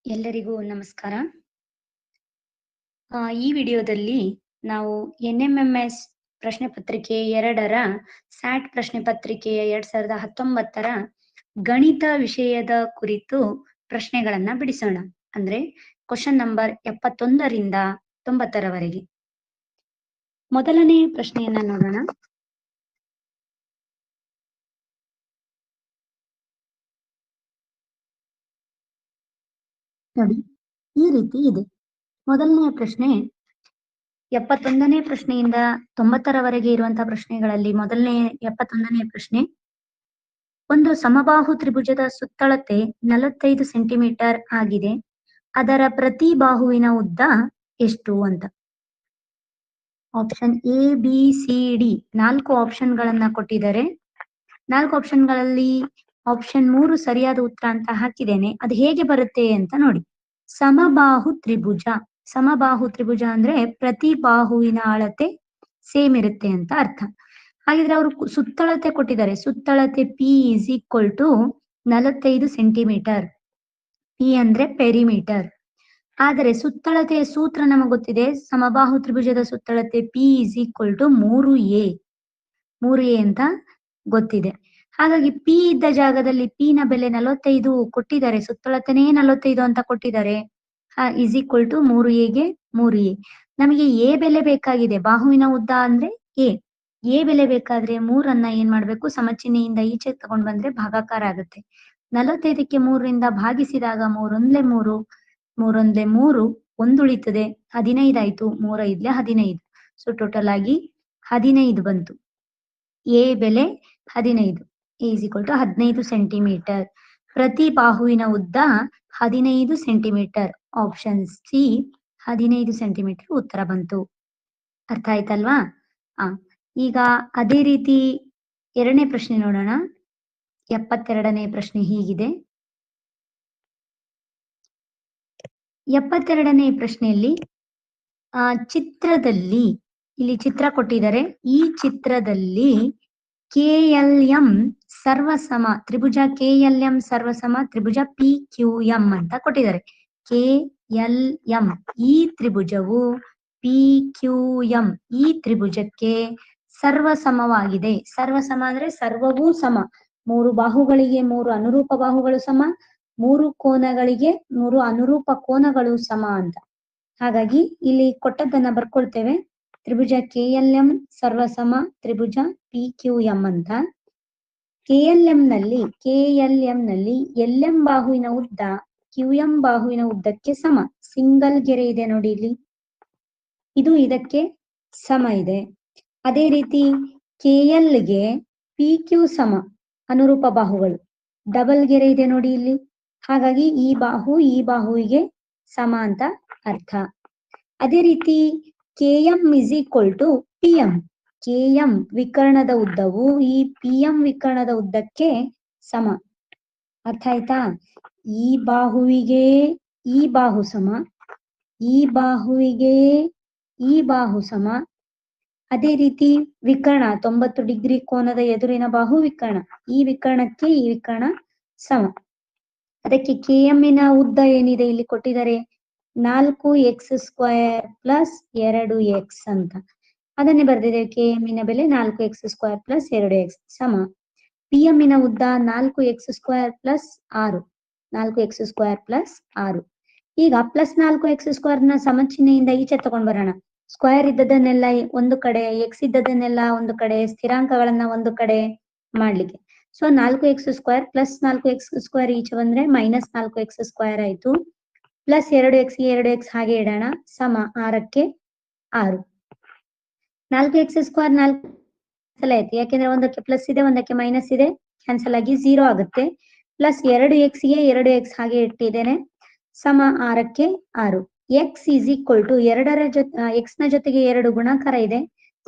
ಎಲ್ಲರಿಗೂ ನಮಸ್ಕಾರ. ಈ ವಿಡಿಯೋದಲ್ಲಿ ನಾವು ಎನ್ಎಂಎಂಎಸ್ ಪ್ರಶ್ನೆ ಪತ್ರಿಕೆ 2ರ ಸ್ಯಾಟ್ ಪ್ರಶ್ನೆ ಪತ್ರಿಕೆಯ 2019ರ ಗಣಿತ ವಿಷಯದ ಕುರಿತು ಪ್ರಶ್ನೆಗಳನ್ನ ಬಿಡಿಸೋಣ. ಅಂದ್ರೆ ಕ್ವಶನ್ ನಂಬರ್ 71ರಿಂದ 90ರವರೆಗೆ. ಮೊದಲನೇ ಪ್ರಶ್ನೆಯನ್ನ ನೋಡೋಣ. ನೋಡಿ, ಈ ರೀತಿ ಇದೆ. ಮೊದಲನೆಯ ಪ್ರಶ್ನೆ 71ನೇ ಪ್ರಶ್ನೆಯಿಂದ 90ರವರೆಗೆ ಇರುವಂತಹ ಪ್ರಶ್ನೆಗಳಲ್ಲಿ ಮೊದಲನೇ 71ನೇ ಪ್ರಶ್ನೆ. ಒಂದು ಸಮಬಾಹು ತ್ರಿಭುಜದ ಸುತ್ತಳತೆ 45 ಸೆಂಟಿಮೀಟರ್ ಆಗಿದೆ. ಅದರ ಪ್ರತಿ ಬಾಹುವಿನ ಉದ್ದ ಎಷ್ಟು ಅಂತ. Option A B C D 4 ಆಪ್ಷನ್ಗಳನ್ನ ಕೊಟ್ಟಿದ್ದಾರೆ. 4 ಆಪ್ಷನ್ಗಳಲ್ಲಿ ಆಪ್ಷನ್ 3 ಸರಿಯಾದ ಉತ್ತರ ಅಂತ ಹಾಕಿದ್ದೇನೆ. ಅದು ಹೇಗೆ ಬರುತ್ತೆ ಅಂತ ನೋಡಿ. ಸಮಬಾಹು ತ್ರಿಭುಜ ಅಂದ್ರೆ ಪ್ರತಿ ಬಾಹುವಿನ ಅಳತೆ ಸೇಮ್ ಇರುತ್ತೆ ಅಂತ ಅರ್ಥ. ಹಾಗಿದ್ರೆ ಅವರು ಸುತ್ತಳತೆ ಕೊಟ್ಟಿದ್ದಾರೆ. ಸುತ್ತಳತೆ P is equal to 45 centimetre. P ಅಂದ್ರೆ ಪೆರಿಮೀಟರ್. ಆದರೆ ಸುತ್ತಳತೆಯ ಸೂತ್ರ ನಮಗೆ ಗೊತ್ತಿದೆ. ಸಮಬಾಹು ತ್ರಿಭುಜದ ಸುತ್ತಳತೆ P is equal to 3a ಅಂತ ಗೊತ್ತಿದೆ. ಹಾಗಾಗಿ ಪಿ ಇದ್ದ ಜಾಗದಲ್ಲಿ ಪಿ ನ ಬೆಲೆ 45 ಕೊಟ್ಟಿದ್ದಾರೆ. ಸುತ್ತಳತೆನೇ 45 ಅಂತ ಕೊಟ್ಟಿದ್ದಾರೆ. Is equal to 3a. ನಮಗೆ ಎ ಬೆಲೆ ಬೇಕಾಗಿದೆ. ಬಾಹುವಿನ ಉದ್ದ ಅಂದ್ರೆ ಎ ಬೆಲೆ ಬೇಕಾದ್ರೆ 3ಅನ್ನ ಏನ್ ಮಾಡ್ಬೇಕು, ಸಮಚಿಹ್ನೆಯಿಂದ ಈಚೆ ತಗೊಂಡ್ ಬಂದ್ರೆ ಭಾಗಾಕಾರ ಆಗುತ್ತೆ. 45ಕ್ಕೆ 3ರಿಂದ ಭಾಗಿಸಿದಾಗ 3 1 ಉಳಿತದೆ. 15 ಆಯ್ತು. 3 5 15. ಸೊ ಟೋಟಲ್ ಆಗಿ 15 ಬಂತು. ಎ ಬೆಲೆ 15. Is equal to 15 centimetre. ಪ್ರತಿ ಬಾಹುವಿನ ಉದ್ದ 15 ಸೆಂಟಿಮೀಟರ್. ಆಪ್ಷನ್ ಸಿ 15 ಸೆಂಟಿಮೀಟರ್ ಉತ್ತರ ಬಂತು. ಅರ್ಥ ಆಯ್ತಲ್ವಾ? ಈಗ ಅದೇ ರೀತಿ ಎರಡನೇ ಪ್ರಶ್ನೆ ನೋಡೋಣ. 72ನೇ ಪ್ರಶ್ನೆ ಹೀಗಿದೆ. 72ನೇ ಪ್ರಶ್ನೆಯಲ್ಲಿ ಚಿತ್ರದಲ್ಲಿ ಇಲ್ಲಿ ಚಿತ್ರ ಕೊಟ್ಟಿದ್ದಾರೆ. ಈ ಚಿತ್ರದಲ್ಲಿ KLM ಸರ್ವಸಮ ತ್ರಿಭುಜ KLM ಸರ್ವಸಮ ತ್ರಿಭುಜ PQM ಅಂತ ಕೊಟ್ಟಿದ್ದಾರೆ. KLM ಈ ತ್ರಿಭುಜವು PQM ಈ ತ್ರಿಭುಜಕ್ಕೆ ಸರ್ವಸಮವಾಗಿದೆ. ಸರ್ವಸಮ ಅಂದ್ರೆ ಸರ್ವವೂ ಸಮ. 3 ಬಾಹುಗಳಿಗೆ 3 ಅನುರೂಪ ಬಾಹುಗಳು ಸಮ, 3 ಕೋನಗಳಿಗೆ 3 ಅನುರೂಪ ಕೋನಗಳು ಸಮ ಅಂತ. ಹಾಗಾಗಿ ಇಲ್ಲಿ ಕೊಟ್ಟದ್ದನ್ನ ಬರ್ಕೊಳ್ತೇವೆ. ತ್ರಿಭುಜ KLM ಸರ್ವಸಮ ತ್ರಿಭುಜ PQM ಅಂತ. KLM ನಲ್ಲಿ LM ಬಾಹುವಿನ ಉದ್ದ QM ಬಾಹುವಿನ ಉದ್ದಕ್ಕೆ ಸಮ. ಸಿಂಗಲ್ ಗೆರೆ ಇದೆ ನೋಡಿ ಇಲ್ಲಿ, ಇದು ಇದಕ್ಕೆ ಸಮ ಇದೆ. ಅದೇ ರೀತಿ KL ಗೆ PQ ಸಮ, ಅನುರೂಪ ಬಾಹುಗಳು. ಡಬಲ್ ಗೆರೆ ಇದೆ ನೋಡಿ ಇಲ್ಲಿ. ಹಾಗಾಗಿ ಈ ಬಾಹುವಿಗೆ ಸಮ ಅಂತ ಅರ್ಥ. ಅದೇ ರೀತಿ KM is equal to PM. KM ವಿಕರ್ಣದ ಉದ್ದವು ಈ PM ವಿಕರ್ಣದ ಉದ್ದಕ್ಕೆ ಸಮ. ಅರ್ಥ ಆಯ್ತಾ? ಈ ಬಾಹುವಿಗೆ ಈ ಬಾಹು ಸಮ, ಈ ಬಾಹುವಿಗೆ ಈ ಬಾಹು ಸಮ. ಅದೇ ರೀತಿ ವಿಕರ್ಣ 90 ಡಿಗ್ರಿ ಕೋನದ ಎದುರಿನ ಬಾಹು ವಿಕರ್ಣ, ಈ ವಿಕರ್ಣಕ್ಕೆ ಈ ವಿಕರ್ಣ ಸಮ. ಅದಕ್ಕೆ KM ನ ಉದ್ದ ಏನಿದೆ ಇಲ್ಲಿ ಕೊಟ್ಟಿದ್ದಾರೆ, 4x² ಪ್ಲಸ್ 2x ಅಂತ. ಅದನ್ನೇ ಬರ್ದಿದೆ. KM ನ ಬೆಲೆ 4x² ಪ್ಲಸ್ 2x ಸಮ. PM ನ ಉದ್ದ 4x² ಪ್ಲಸ್ 6. 4x² plus 6. ಈಗ ಪ್ಲಸ್ 4x² ನ ಸಮಚಿಹ್ನೆಯಿಂದ ಈಚೆ ತಗೊಂಡ್ ಬರೋಣ. ಸ್ಕ್ವೇರ್ ಇದ್ದದನ್ನೆಲ್ಲ ಒಂದು ಕಡೆ, ಎಕ್ಸ್ ಇದ್ದದನ್ನೆಲ್ಲ ಒಂದು ಕಡೆ, ಸ್ಥಿರಾಂಕಗಳನ್ನ ಒಂದು ಕಡೆ ಮಾಡ್ಲಿಕ್ಕೆ. ಸೊ 4x² ಪ್ಲಸ್ 4x² ಈಚೆ ಬಂದ್ರೆ ಮೈನಸ್ 4x² ಆಯ್ತು. ಪ್ಲಸ್ 2x ಗೆ 2x ಹಾಗೆ ಇಡೋಣ. ಸಮ 6ಕ್ಕೆ 6. 4x² 4 ಕ್ಯಾನ್ಸಲ್ ಆಯ್ತು. ಯಾಕೆಂದ್ರೆ ಒಂದಕ್ಕೆ ಪ್ಲಸ್ ಇದೆ, ಒಂದಕ್ಕೆ ಮೈನಸ್ ಇದೆ. ಕ್ಯಾನ್ಸಲ್ ಆಗಿ 0 ಆಗುತ್ತೆ. ಪ್ಲಸ್ 2x ಗೆ 2x ಹಾಗೆ ಇಟ್ಟಿದ್ದೇನೆ. ಸಮ 6ಕ್ಕೆ 6. x ಈಸ್ ಈಕ್ವಲ್ ಟು 2ರ ಜೊತೆ x ನ ಜೊತೆಗೆ 2 ಗುಣಾಕಾರ ಇದೆ.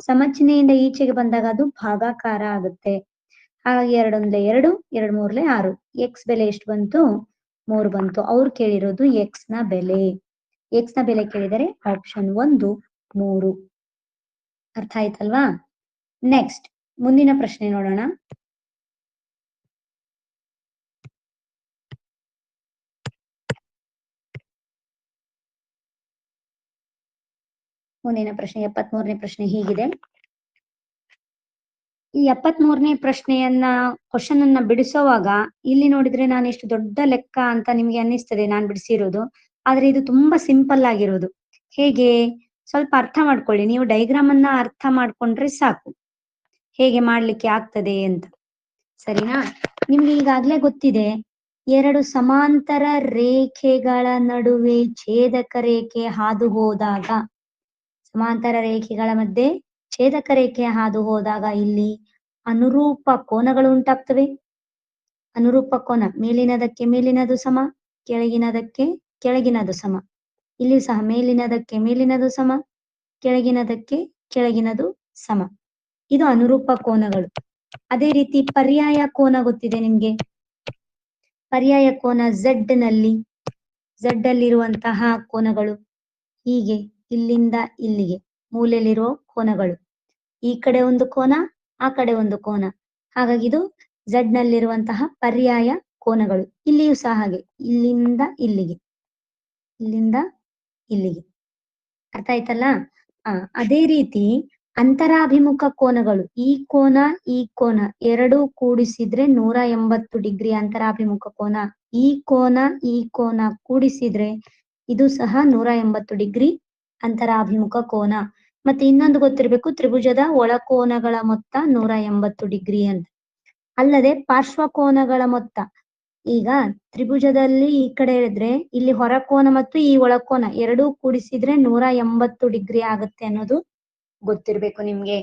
ಸಮಚಿಹ್ನೆಯಿಂದ ಈಚೆಗೆ ಬಂದಾಗ ಅದು ಭಾಗಾಕಾರ ಆಗುತ್ತೆ. ಹಾಗಾಗಿ 2 1 2, 2 3 6. x ಬೆಲೆ ಎಷ್ಟು ಬಂತು? 3 ಬಂತು. ಅವ್ರು ಕೇಳಿರೋದು x ನ ಬೆಲೆ. x ನ ಬೆಲೆ ಕೇಳಿದರೆ ಆಪ್ಷನ್ 1 3. ಅರ್ಥ ಆಯ್ತಲ್ವಾ? ನೆಕ್ಸ್ಟ್ ಮುಂದಿನ ಪ್ರಶ್ನೆ ನೋಡೋಣ. ಮುಂದಿನ ಪ್ರಶ್ನೆ 73ನೇ ಪ್ರಶ್ನೆ ಹೀಗಿದೆ. ಈ 73ನೇ ಪ್ರಶ್ನೆಯನ್ನ ಕ್ವಶನ್ ಅನ್ನ ಬಿಡಿಸೋವಾಗ ಇಲ್ಲಿ ನೋಡಿದ್ರೆ ನಾನು ಎಷ್ಟು ದೊಡ್ಡ ಲೆಕ್ಕ ಅಂತ ನಿಮ್ಗೆ ಅನ್ನಿಸ್ತದೆ ನಾನು ಬಿಡಿಸಿರೋದು. ಆದ್ರೆ ಇದು ತುಂಬಾ ಸಿಂಪಲ್ ಆಗಿರೋದು. ಹೇಗೆ? ಸ್ವಲ್ಪ ಅರ್ಥ ಮಾಡ್ಕೊಳ್ಳಿ. ನೀವು ಡೈಗ್ರಾಮ್ ಅನ್ನ ಅರ್ಥ ಮಾಡ್ಕೊಂಡ್ರೆ ಸಾಕು ಹೇಗೆ ಮಾಡ್ಲಿಕ್ಕೆ ಆಗ್ತದೆ ಅಂತ. ಸರಿನಾ? ನಿಮ್ಗೆ ಈಗಾಗ್ಲೇ ಗೊತ್ತಿದೆ, ಎರಡು ಸಮಾಂತರ ರೇಖೆಗಳ ನಡುವೆ ಛೇದಕ ರೇಖೆ ಹಾದು ಹೋದಾಗ, ಸಮಾಂತರ ರೇಖೆಗಳ ಮಧ್ಯೆ ಛೇದಕ ರೇಖೆ ಹಾದು ಹೋದಾಗ ಇಲ್ಲಿ ಅನುರೂಪ ಕೋನಗಳು ಉಂಟಾಗ್ತವೆ. ಅನುರೂಪ ಕೋನ ಮೇಲಿನದಕ್ಕೆ ಮೇಲಿನದು ಸಮ, ಕೆಳಗಿನದಕ್ಕೆ ಕೆಳಗಿನದು ಸಮ. ಇಲ್ಲಿ ಸಹ ಮೇಲಿನದಕ್ಕೆ ಮೇಲಿನದು ಸಮ, ಕೆಳಗಿನದಕ್ಕೆ ಕೆಳಗಿನದು ಸಮ. ಇದು ಅನುರೂಪ ಕೋನಗಳು. ಅದೇ ರೀತಿ ಪರ್ಯಾಯ ಕೋನ ಗೊತ್ತಿದೆ ನಿಮ್ಗೆ. ಪರ್ಯಾಯ ಕೋನ ಝೆಡ್ ನಲ್ಲಿ, ಝೆಡ್ ಅಲ್ಲಿರುವಂತಹ ಕೋನಗಳು ಹೀಗೆ ಇಲ್ಲಿಂದ ಇಲ್ಲಿಗೆ ಮೂಲೆಯಲ್ಲಿರುವ ಕೋನಗಳು. ಈ ಕಡೆ ಒಂದು ಕೋನ, ಆ ಕಡೆ ಒಂದು ಕೋನ. ಹಾಗಾಗಿ ಇದು ಝೆಡ್ ನಲ್ಲಿರುವಂತಹ ಪರ್ಯಾಯ ಕೋನಗಳು. ಇಲ್ಲಿಯೂ ಸಹ ಹಾಗೆ ಇಲ್ಲಿಂದ ಇಲ್ಲಿಗೆ, ಇಲ್ಲಿಂದ ಇಲ್ಲಿಗೆ. ಅರ್ಥ ಆಯ್ತಲ್ಲ? ಅದೇ ರೀತಿ ಅಂತರಾಭಿಮುಖ ಕೋನಗಳು, ಈ ಕೋನ ಈ ಕೋನ ಎರಡೂ ಕೂಡಿಸಿದ್ರೆ 180 ಡಿಗ್ರಿ ಅಂತರಾಭಿಮುಖ ಕೋನ. ಈ ಕೋನ ಈ ಕೋನ ಕೂಡಿಸಿದ್ರೆ ಇದು ಸಹ 180 ಡಿಗ್ರಿ ಅಂತರಾಭಿಮುಖ ಕೋನ. ಮತ್ತೆ ಇನ್ನೊಂದು ಗೊತ್ತಿರಬೇಕು, ತ್ರಿಭುಜದ ಒಳಕೋನಗಳ ಮೊತ್ತ 180 ಡಿಗ್ರಿ ಅಂತ. ಅಲ್ಲದೆ ಪಾರ್ಶ್ವಕೋನಗಳ ಮೊತ್ತ, ಈಗ ತ್ರಿಭುಜದಲ್ಲಿ ಈ ಕಡೆ ಇದ್ರೆ ಇಲ್ಲಿ ಹೊರಕೋನ ಮತ್ತು ಈ ಒಳಕೋನ ಎರಡೂ ಕೂಡಿಸಿದ್ರೆ 180 ಡಿಗ್ರಿ ಆಗುತ್ತೆ ಅನ್ನೋದು ಗೊತ್ತಿರ್ಬೇಕು ನಿಮ್ಗೆ.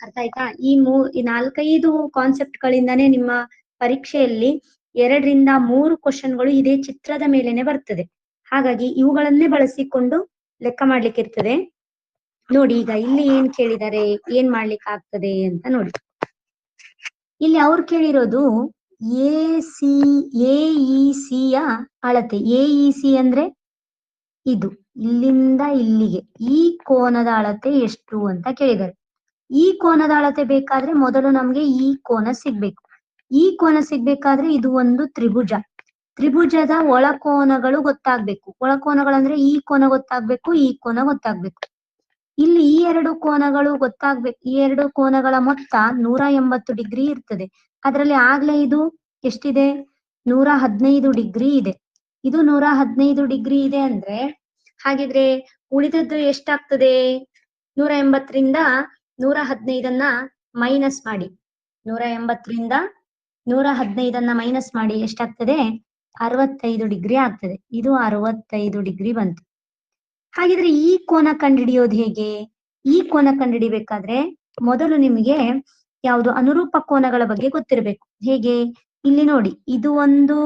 ಅರ್ಥ ಆಯ್ತಾ? ಈ 4-5 ಕಾನ್ಸೆಪ್ಟ್ ಗಳಿಂದಾನೇ ನಿಮ್ಮ ಪರೀಕ್ಷೆಯಲ್ಲಿ 2ರಿಂದ 3 ಕ್ವಶನ್ಗಳು ಇದೇ ಚಿತ್ರದ ಮೇಲೆನೆ ಬರ್ತದೆ. ಹಾಗಾಗಿ ಇವುಗಳನ್ನೇ ಬಳಸಿಕೊಂಡು ಲೆಕ್ಕ ಮಾಡ್ಲಿಕ್ಕೆ ಇರ್ತದೆ. ನೋಡಿ, ಈಗ ಇಲ್ಲಿ ಏನ್ ಕೇಳಿದ್ದಾರೆ, ಏನ್ ಮಾಡ್ಲಿಕ್ಕೆ ಆಗ್ತದೆ ಅಂತ ನೋಡಿ. ಇಲ್ಲಿ ಅವ್ರು ಕೇಳಿರೋದು ಎಇಸಿ ಯ ಅಳತೆ. ಎಇಸಿ ಅಂದ್ರೆ ಇದು ಇಲ್ಲಿಂದ ಇಲ್ಲಿಗೆ ಈ ಕೋನದ ಅಳತೆ ಎಷ್ಟು ಅಂತ ಕೇಳಿದ್ದಾರೆ. ಈ ಕೋನದ ಅಳತೆ ಬೇಕಾದ್ರೆ ಮೊದಲು ನಮ್ಗೆ ಈ ಕೋನ ಸಿಗ್ಬೇಕು. ಈ ಕೋನ ಸಿಗ್ಬೇಕಾದ್ರೆ ಇದು ಒಂದು ತ್ರಿಭುಜ. ತ್ರಿಭುಜದ ಒಳಕೋನಗಳು ಗೊತ್ತಾಗ್ಬೇಕು. ಒಳಕೋನಗಳಂದ್ರೆ ಈ ಕೋನ ಗೊತ್ತಾಗ್ಬೇಕು, ಈ ಕೋನ ಗೊತ್ತಾಗ್ಬೇಕು. ಇಲ್ಲಿ ಈ ಎರಡು ಕೋನಗಳು ಗೊತ್ತಾಗ್ಬೇಕು. ಈ ಎರಡು ಕೋನಗಳ ಮೊತ್ತ 180 ಡಿಗ್ರಿ ಇರ್ತದೆ. ಅದರಲ್ಲಿ ಆಗ್ಲೇ ಇದು ಎಷ್ಟಿದೆ? 115 ಡಿಗ್ರಿ ಇದೆ. ಇದು 115 ಡಿಗ್ರಿ ಇದೆ ಅಂದ್ರೆ ಹಾಗಿದ್ರೆ ಉಳಿದದ್ದು ಎಷ್ಟಾಗ್ತದೆ? 180ರಿಂದ 115 ಮೈನಸ್ ಮಾಡಿ. 180ರಿಂದ 115 ಮೈನಸ್ ಮಾಡಿ ಎಷ್ಟಾಗ್ತದೆ? 65 ಡಿಗ್ರಿ ಆಗ್ತದೆ. ಇದು 65 ಡಿಗ್ರಿ ಬಂತು. ಹಾಗಿದ್ರೆ ಈ ಕೋನ ಕಂಡುಹಿಡಿಯೋದು ಹೇಗೆ? ಈ ಕೋನ ಕಂಡುಹಿಡಿಬೇಕಾದ್ರೆ ಮೊದಲು ನಿಮಗೆ ಯಾವುದು ಅನುರೂಪ ಕೋನಗಳ ಬಗ್ಗೆ ಗೊತ್ತಿರಬೇಕು. ಹೇಗೆ? ಇಲ್ಲಿ ನೋಡಿ, ಇದು ಒಂದು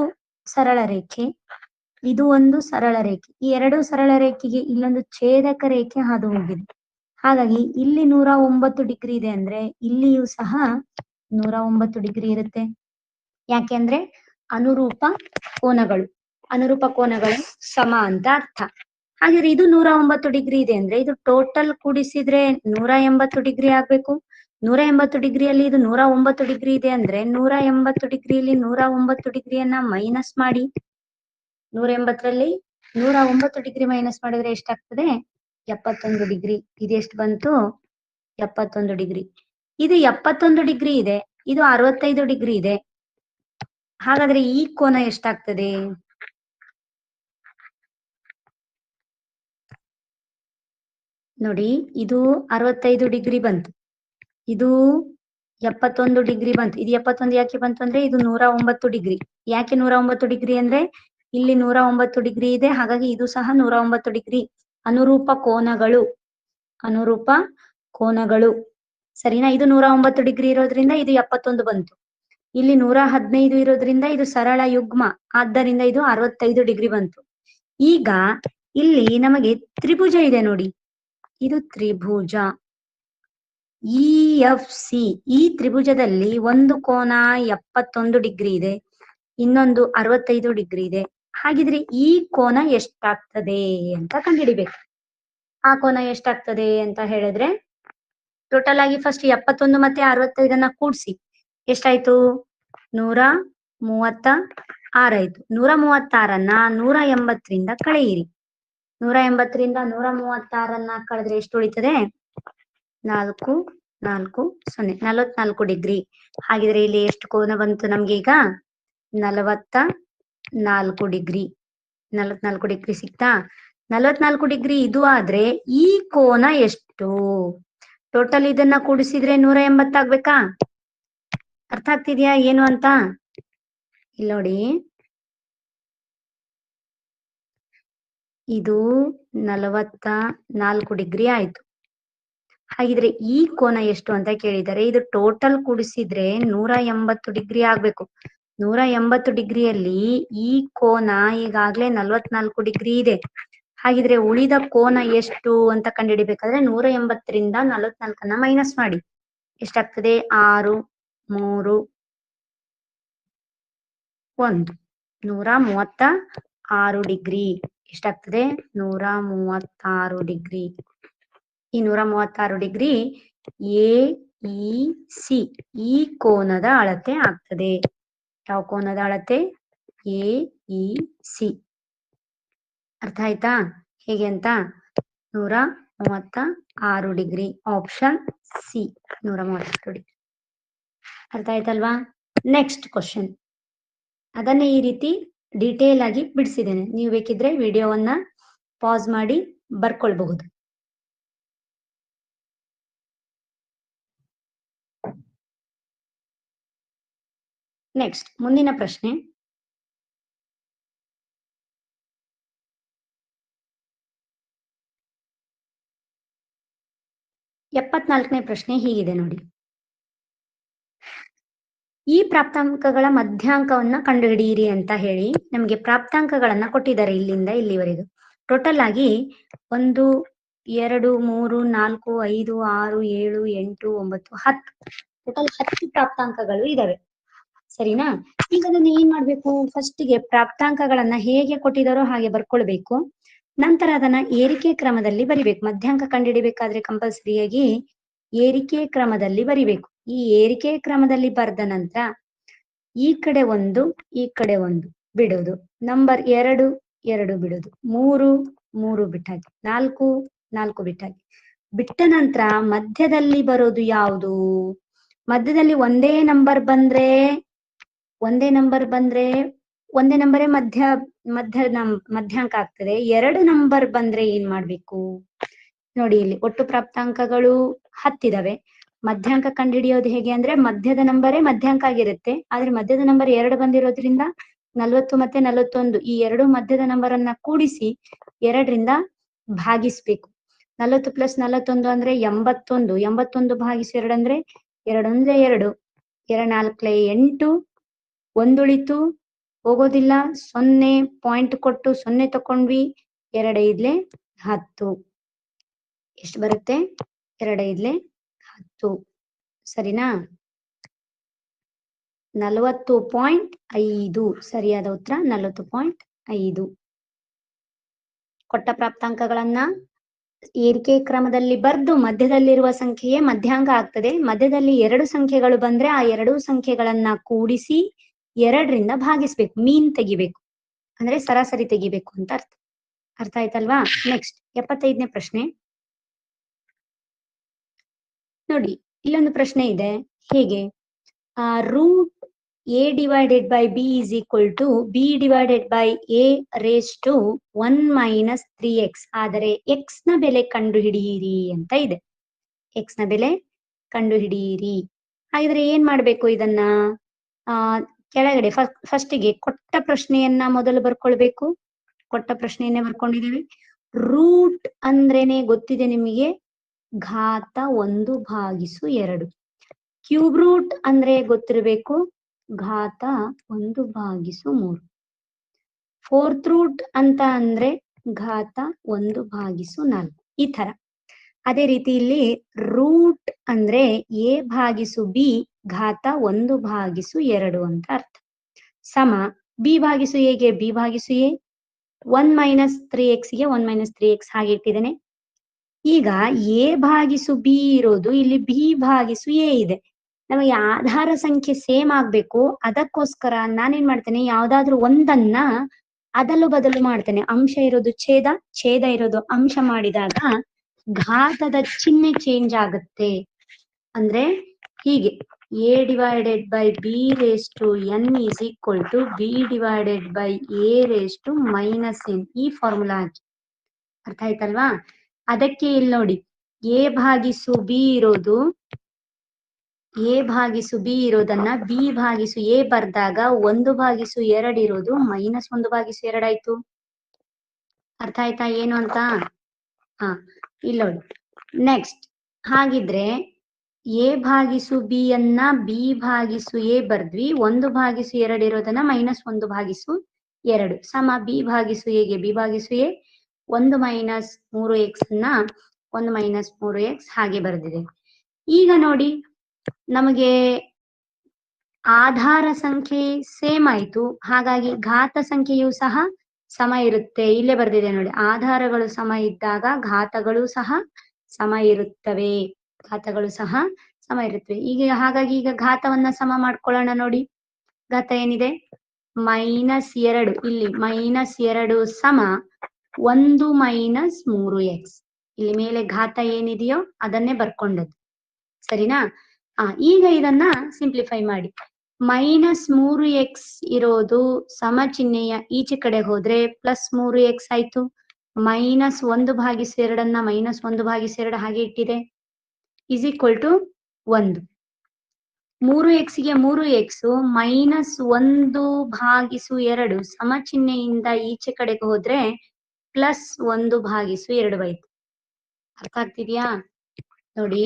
ಸರಳ ರೇಖೆ, ಇದು ಒಂದು ಸರಳ ರೇಖೆ. ಈ ಎರಡು ಸರಳ ರೇಖೆಗೆ ಇಲ್ಲೊಂದು ಛೇದಕ ರೇಖೆ ಹಾದು ಹೋಗಿದೆ. ಹಾಗಾಗಿ ಇಲ್ಲಿ 109 ಡಿಗ್ರಿ ಇದೆ ಅಂದ್ರೆ ಇಲ್ಲಿಯೂ ಸಹ 109 ಡಿಗ್ರಿ ಇರುತ್ತೆ. ಯಾಕೆಂದ್ರೆ ಅನುರೂಪ ಕೋನಗಳು, ಅನುರೂಪ ಕೋನಗಳು ಸಮ ಅಂತ ಅರ್ಥ. ಹಾಗಾದ್ರೆ ಇದು 109 ಡಿಗ್ರಿ ಇದೆ ಅಂದ್ರೆ ಇದು ಟೋಟಲ್ ಕೂಡಿಸಿದ್ರೆ 180 ಡಿಗ್ರಿ ಆಗ್ಬೇಕು. 180 ಡಿಗ್ರಿಯಲ್ಲಿ ಇದು 109 ಡಿಗ್ರಿ ಇದೆ ಅಂದ್ರೆ 180 ಡಿಗ್ರಿಯಲ್ಲಿ 109 ಡಿಗ್ರಿಯನ್ನ ಮೈನಸ್ ಮಾಡಿ. 180ರಲ್ಲಿ 109 ಡಿಗ್ರಿ ಮೈನಸ್ ಮಾಡಿದ್ರೆ ಎಷ್ಟಾಗ್ತದೆ? 71 ಡಿಗ್ರಿ. ಇದೆಷ್ಟು ಬಂತು? 71 ಡಿಗ್ರಿ. ಇದು 71 ಡಿಗ್ರಿ ಇದೆ, ಇದು 65 ಡಿಗ್ರಿ ಇದೆ. ಹಾಗಾದ್ರೆ ಈ ಕೋನ ಎಷ್ಟಾಗ್ತದೆ? ನೋಡಿ, ಇದು 65 ಡಿಗ್ರಿ ಬಂತು, ಇದು 71 ಡಿಗ್ರಿ ಬಂತು. ಇದು 71 ಯಾಕೆ ಬಂತು ಅಂದ್ರೆ ಇದು 109 ಡಿಗ್ರಿ. ಯಾಕೆ 109 ಡಿಗ್ರಿ ಅಂದ್ರೆ ಇಲ್ಲಿ 109 ಡಿಗ್ರಿ ಇದೆ, ಹಾಗಾಗಿ ಇದು ಸಹ 109 ಡಿಗ್ರಿ. ಅನುರೂಪ ಕೋನಗಳು, ಅನುರೂಪ ಕೋನಗಳು. ಸರಿನಾ? ಇದು 109 ಡಿಗ್ರಿ ಇರೋದ್ರಿಂದ ಇದು 71 ಬಂತು. ಇಲ್ಲಿ 115 ಇರೋದ್ರಿಂದ ಇದು ಸರಳ ಯುಗ್ಮ, ಆದ್ದರಿಂದ ಇದು 65 ಡಿಗ್ರಿ ಬಂತು. ಈಗ ಇಲ್ಲಿ ನಮಗೆ ತ್ರಿಭುಜ ಇದೆ ನೋಡಿ, ಇದು ತ್ರಿಭುಜ EFC. ಈ ತ್ರಿಭುಜದಲ್ಲಿ ಒಂದು ಕೋನ 71 ಡಿಗ್ರಿ ಇದೆ, ಇನ್ನೊಂದು 65 ಡಿಗ್ರಿ ಇದೆ. ಹಾಗಿದ್ರೆ ಈ ಕೋನ ಎಷ್ಟಾಗ್ತದೆ ಅಂತ ಕಂಡುಹಿಡಿಬೇಕು. ಆ ಕೋನ ಎಷ್ಟಾಗ್ತದೆ ಅಂತ ಹೇಳಿದ್ರೆ ಟೋಟಲ್ ಆಗಿ ಫಸ್ಟ್ 71 ಮತ್ತೆ 65 ಕೂಡಿಸಿ ಎಷ್ಟಾಯ್ತು? 136 ಆಯ್ತು. 136ನ್ನ 180ರಿಂದ ಕಳೆಯಿರಿ. 180ರಿಂದ 136 ಕಳೆದ್ರೆ ಎಷ್ಟು ಉಳಿತದೆ? 4 4 0 44 ಡಿಗ್ರಿ. ಹಾಗಿದ್ರೆ ಇಲ್ಲಿ ಎಷ್ಟು ಕೋನ ಬಂತು ನಮ್ಗೆ ಈಗ? 44 ಡಿಗ್ರಿ. 44 ಡಿಗ್ರಿ ಸಿಕ್ತಾ? 44 ಡಿಗ್ರಿ ಇದು ಆದ್ರೆ ಈ ಕೋನ ಎಷ್ಟು? ಟೋಟಲ್ ಇದನ್ನ ಕೂಡಿಸಿದ್ರೆ 180 ಆಗ್ಬೇಕಾ? ಅರ್ಥ ಆಗ್ತಿದ್ಯಾ ಏನು ಅಂತ? ಇಲ್ಲಿ ನೋಡಿ, ಇದು 44 ಡಿಗ್ರಿ ಆಯ್ತು. ಹಾಗಿದ್ರೆ ಈ ಕೋನ ಎಷ್ಟು ಅಂತ ಕೇಳಿದರೆ ಇದು ಟೋಟಲ್ ಕೂಡಿಸಿದ್ರೆ 180 ಡಿಗ್ರಿ ಆಗ್ಬೇಕು. 180 ಡಿಗ್ರಿಯಲ್ಲಿ ಈ ಕೋನ ಈಗಾಗ್ಲೇ 44 ಡಿಗ್ರಿ ಇದೆ. ಹಾಗಿದ್ರೆ ಉಳಿದ ಕೋನ ಎಷ್ಟು ಅಂತ ಕಂಡುಹಿಡಿಬೇಕಾದ್ರೆ 180ರಿಂದ 44ನ್ನ ಮೈನಸ್ ಮಾಡಿ. ಎಷ್ಟಾಗ್ತದೆ? 6 3 1 136 ಡಿಗ್ರಿ. ಎಷ್ಟಾಗ್ತದೆ? 136 ಡಿಗ್ರಿ. ಈ 136 ಡಿಗ್ರಿ AEC ಈ ಕೋನದ ಅಳತೆ ಆಗ್ತದೆ. ಯಾವ ಕೋನದ ಅಳತೆ? AEC. ಅರ್ಥ ಆಯ್ತಾ ಹೇಗೆ ಅಂತ? 136 ಡಿಗ್ರಿ. Option C 136 degree. ಅರ್ಥ ಆಯ್ತಲ್ವಾ? Next question. ಅದನ್ನೇ ಈ ರೀತಿ ಡೀಟೇಲ್ ಆಗಿ ಬಿಡಿಸಿದ್ದೇನೆ. ನೀವು ಬೇಕಿದ್ರೆ ವಿಡಿಯೋವನ್ನ ಪಾಸ್ ಮಾಡಿ ಬರ್ಕೊಳ್ಬಹುದು. ನೆಕ್ಸ್ಟ್ ಮುಂದಿನ ಪ್ರಶ್ನೆ. ಎಪ್ಪತ್ನಾಲ್ಕನೇ ಪ್ರಶ್ನೆ ಹೀಗಿದೆ ನೋಡಿ. ಈ ಪ್ರಾಪ್ತಾಂಕಗಳ ಮಧ್ಯಾಂಕವನ್ನ ಕಂಡುಹಿಡಿಯಿರಿ ಅಂತ ಹೇಳಿ ನಮಗೆ ಪ್ರಾಪ್ತಾಂಕಗಳನ್ನ ಕೊಟ್ಟಿದ್ದಾರೆ ಇಲ್ಲಿಂದ ಇಲ್ಲಿವರೆಗೂ. ಟೋಟಲ್ ಆಗಿ 1 2 3 4 5 6 7 8 9 10 ಟೋಟಲ್ 10 ಪ್ರಾಪ್ತಾಂಕಗಳು ಇದಾವೆ. ಸರಿನಾ? ಈಗ ಅದನ್ನ ಏನ್ ಮಾಡ್ಬೇಕು? ಫಸ್ಟಿಗೆ ಪ್ರಾಪ್ತಾಂಕಗಳನ್ನ ಹೇಗೆ ಕೊಟ್ಟಿದಾರೋ ಹಾಗೆ ಬರ್ಕೊಳ್ಬೇಕು. ನಂತರ ಅದನ್ನ ಏರಿಕೆ ಕ್ರಮದಲ್ಲಿ ಬರಿಬೇಕು. ಮಧ್ಯಾಂಕ ಕಂಡುಹಿಡಿಬೇಕಾದ್ರೆ ಕಂಪಲ್ಸರಿಯಾಗಿ ಏರಿಕೆ ಕ್ರಮದಲ್ಲಿ ಬರಿಬೇಕು. ಈ ಏರಿಕೆ ಕ್ರಮದಲ್ಲಿ ಬರೆದ ನಂತರ ಈ ಕಡೆ 1 ಈ ಕಡೆ 1 ಬಿಡೋದು, ನಂಬರ್ 2 2 ಬಿಡೋದು, 3 3 ಬಿಟ್ಟಾಕಿ, 4 4 ಬಿಟ್ಟಾಕಿ. ಬಿಟ್ಟ ನಂತರ ಮಧ್ಯದಲ್ಲಿ ಬರೋದು ಯಾವುದು? ಮಧ್ಯದಲ್ಲಿ ಒಂದೇ ನಂಬರ್ ಬಂದ್ರೆ ಒಂದೇ ನಂಬರೇ ಮಧ್ಯಾಂಕ ಆಗ್ತದೆ. 2 ನಂಬರ್ ಬಂದ್ರೆ ಏನ್ ಮಾಡ್ಬೇಕು ನೋಡಿ. ಇಲ್ಲಿ ಒಟ್ಟು ಪ್ರಾಪ್ತಾಂಕಗಳು 10 ಇದಾವೆ. ಮಧ್ಯಾಂಕ ಕಂಡುಹಿಡಿಯೋದು ಹೇಗೆ ಅಂದ್ರೆ ಮಧ್ಯದ ನಂಬರೇ ಮಧ್ಯಾಂಕ ಆಗಿರುತ್ತೆ. ಆದ್ರೆ ಮಧ್ಯದ ನಂಬರ್ 2 ಬಂದಿರೋದ್ರಿಂದ 40 ಮತ್ತೆ 41 ಈ 2 ಮಧ್ಯದ ನಂಬರ್ ಅನ್ನ ಕೂಡಿಸಿ 2ರಿಂದ ಭಾಗಿಸ್ಬೇಕು. 40 + 41 ಅಂದ್ರೆ 81. 81 ಭಾಗಿಸಿ 2 ಅಂದ್ರೆ 2 1 2 2 4 8 1 ಉಳಿತು, ಹೋಗೋದಿಲ್ಲ. 0 ಪಾಯಿಂಟ್ ಕೊಟ್ಟು 0 ತಕೊಂಡ್ವಿ. 2 5 10. ಎಷ್ಟು ಬರುತ್ತೆ? 2 5 10. ಸರಿನಾ? 40.5. ಸರಿಯಾದ ಉತ್ತರ 40.5. ಕೊಟ್ಟ ಪ್ರಾಪ್ತಾಂಕಗಳನ್ನ ಏರಿಕೆ ಕ್ರಮದಲ್ಲಿ ಬರೆದು ಮಧ್ಯದಲ್ಲಿರುವ ಸಂಖ್ಯೆಯೇ ಮಧ್ಯಾಂಕ ಆಗ್ತದೆ. ಮಧ್ಯದಲ್ಲಿ 2 ಸಂಖ್ಯೆಗಳು ಬಂದ್ರೆ ಆ 2 ಸಂಖ್ಯೆಗಳನ್ನ ಕೂಡಿಸಿ 2ರಿಂದ ಭಾಗಿಸ್ಬೇಕು. ಮೀನ್ ತೆಗಿಬೇಕು ಅಂದ್ರೆ ಸರಾಸರಿ ತೆಗಿಬೇಕು ಅಂತ ಅರ್ಥ. ಅರ್ಥ ಆಯ್ತಲ್ವಾ? ನೆಕ್ಸ್ಟ್ 75ನೇ ಪ್ರಶ್ನೆ ನೋಡಿ. ಇಲ್ಲೊಂದು ಪ್ರಶ್ನೆ ಇದೆ. ಹೇಗೆ? Root a/b is equal to b/a1 - 3x. ಆದರೆ x ನ ಬೆಲೆ ಕಂಡುಹಿಡಿಯಿರಿ ಅಂತ ಇದೆ. x ನ ಬೆಲೆ ಕಂಡುಹಿಡಿಯಿರಿ. ಹಾಗಿದ್ರೆ ಏನ್ ಮಾಡ್ಬೇಕು ಇದನ್ನ? ಕೆಳಗಡೆ ಫಸ್ಟಿಗೆ ಕೊಟ್ಟ ಪ್ರಶ್ನೆಯನ್ನ ಮೊದಲು ಬರ್ಕೊಳ್ಬೇಕು. ಕೊಟ್ಟ ಪ್ರಶ್ನೆಯನ್ನೇ ಬರ್ಕೊಂಡಿದ್ದೀವಿ. ರೂಟ್ ಅಂದ್ರೇನೆ ಗೊತ್ತಿದೆ ನಿಮಗೆ, ಘಾತ 1/2. ಕ್ಯೂಬ್ ರೂಟ್ ಅಂದ್ರೆ ಗೊತ್ತಿರಬೇಕು, ಘಾತ 1/3. ಫೋರ್ತ್ ರೂಟ್ ಅಂತ ಅಂದ್ರೆ ಘಾತ 1/4. ಈ ತರ. ಅದೇ ರೀತಿ ಇಲ್ಲಿ ರೂಟ್ ಅಂದ್ರೆ a/b ಘಾತ 1/2 ಅಂತ ಅರ್ಥ. ಸಮ b/a ಗೆ b/a 1 - 3x ಗೆ 1 - 3x ಹಾಗೆ ಇಟ್ಟಿದ್ದೇನೆ. ಈಗ a/b ಇರೋದು ಇಲ್ಲಿ b/a ಇದೆ. ನಮಗೆ ಆಧಾರ ಸಂಖ್ಯೆ ಸೇಮ್ ಆಗ್ಬೇಕು. ಅದಕ್ಕೋಸ್ಕರ ನಾನೇನ್ ಮಾಡ್ತೇನೆ, ಯಾವ್ದಾದ್ರು ಒಂದನ್ನ ಅದಲು ಬದಲು ಮಾಡ್ತೇನೆ. ಅಂಶ ಇರೋದು ಛೇದ, ಛೇದ ಇರೋದು ಅಂಶ ಮಾಡಿದಾಗ ಘಾತದ ಚಿಹ್ನೆ ಚೇಂಜ್ ಆಗುತ್ತೆ. ಅಂದ್ರೆ ಹೀಗೆ a divided by b raised to n is equal to b divided by a raised to minus n. ಈ ಫಾರ್ಮುಲಾ ಹಾಕಿ. ಅರ್ಥ ಆಯ್ತಲ್ವಾ? ಅದಕ್ಕೆ ಇಲ್ಲಿ ನೋಡಿ a ಭಾಗಿಸು b ಇರೋದು, a ಭಾಗಿಸು b ಇರೋದನ್ನ b ಭಾಗಿಸು a ಬರ್ದಾಗ 1/2 ಇರೋದು -1/2 ಆಯ್ತು. ಅರ್ಥ ಆಯ್ತಾ ಏನು ಅಂತ? ಹಾ, ಇಲ್ಲಿ ನೋಡಿ. ನೆಕ್ಸ್ಟ್ ಹಾಗಿದ್ರೆ a ಭಾಗಿಸು b ಅನ್ನ b ಭಾಗಿಸು a ಬರ್ದ್ವಿ, 1/2 ಇರೋದನ್ನ -1/2 ಸಮ b ಭಾಗಿಸು a ಗೆ b ಭಾಗಿಸು a 1 - 3x ನ 1 - 3x ಹಾಗೆ ಬರೆದಿದೆ. ಈಗ ನೋಡಿ ನಮಗೆ ಆಧಾರ ಸಂಖ್ಯೆ ಸೇಮ್ ಆಯ್ತು, ಹಾಗಾಗಿ ಘಾತ ಸಂಖ್ಯೆಯು ಸಹ ಸಮ ಇರುತ್ತೆ. ಇಲ್ಲೇ ಬರ್ದಿದೆ ನೋಡಿ, ಆಧಾರಗಳು ಸಮ ಇದ್ದಾಗ ಘಾತಗಳು ಸಹ ಸಮ ಇರುತ್ತವೆ. ಘಾತಗಳು ಸಹ ಸಮ ಇರುತ್ತವೆ. ಈಗ ಹಾಗಾಗಿ ಈಗ ಘಾತವನ್ನ ಸಮ ಮಾಡ್ಕೊಳ್ಳೋಣ. ನೋಡಿ ಘಾತ ಏನಿದೆ, -2. ಇಲ್ಲಿ -2 ಸಮ 1 - 3x. ಇಲ್ಲಿ ಮೇಲೆ ಘಾತ ಏನಿದೆಯೋ ಅದನ್ನೇ ಬರ್ಕೊಂಡದ್ದು, ಸರಿನಾ? ಈಗ ಇದನ್ನ ಸಿಂಪ್ಲಿಫೈ ಮಾಡಿ. -3x ಇರೋದು ಸಮ ಚಿಹ್ನೆಯ ಈಚೆ ಕಡೆ ಹೋದ್ರೆ +3x ಆಯ್ತು. -1/2 ಅನ್ನ -1/2 ಹಾಗೆ ಇಟ್ಟಿದೆ is equal to 1. 3x ಗೆ 3x -1/2 ಸಮ ಚಿಹ್ನೆಯಿಂದ ಈಚೆ ಕಡೆಗೆ ಹೋದ್ರೆ +1/2 ಆಯ್ತು. ಅರ್ಥ ಆಗ್ತಿದ್ಯಾ? ನೋಡಿ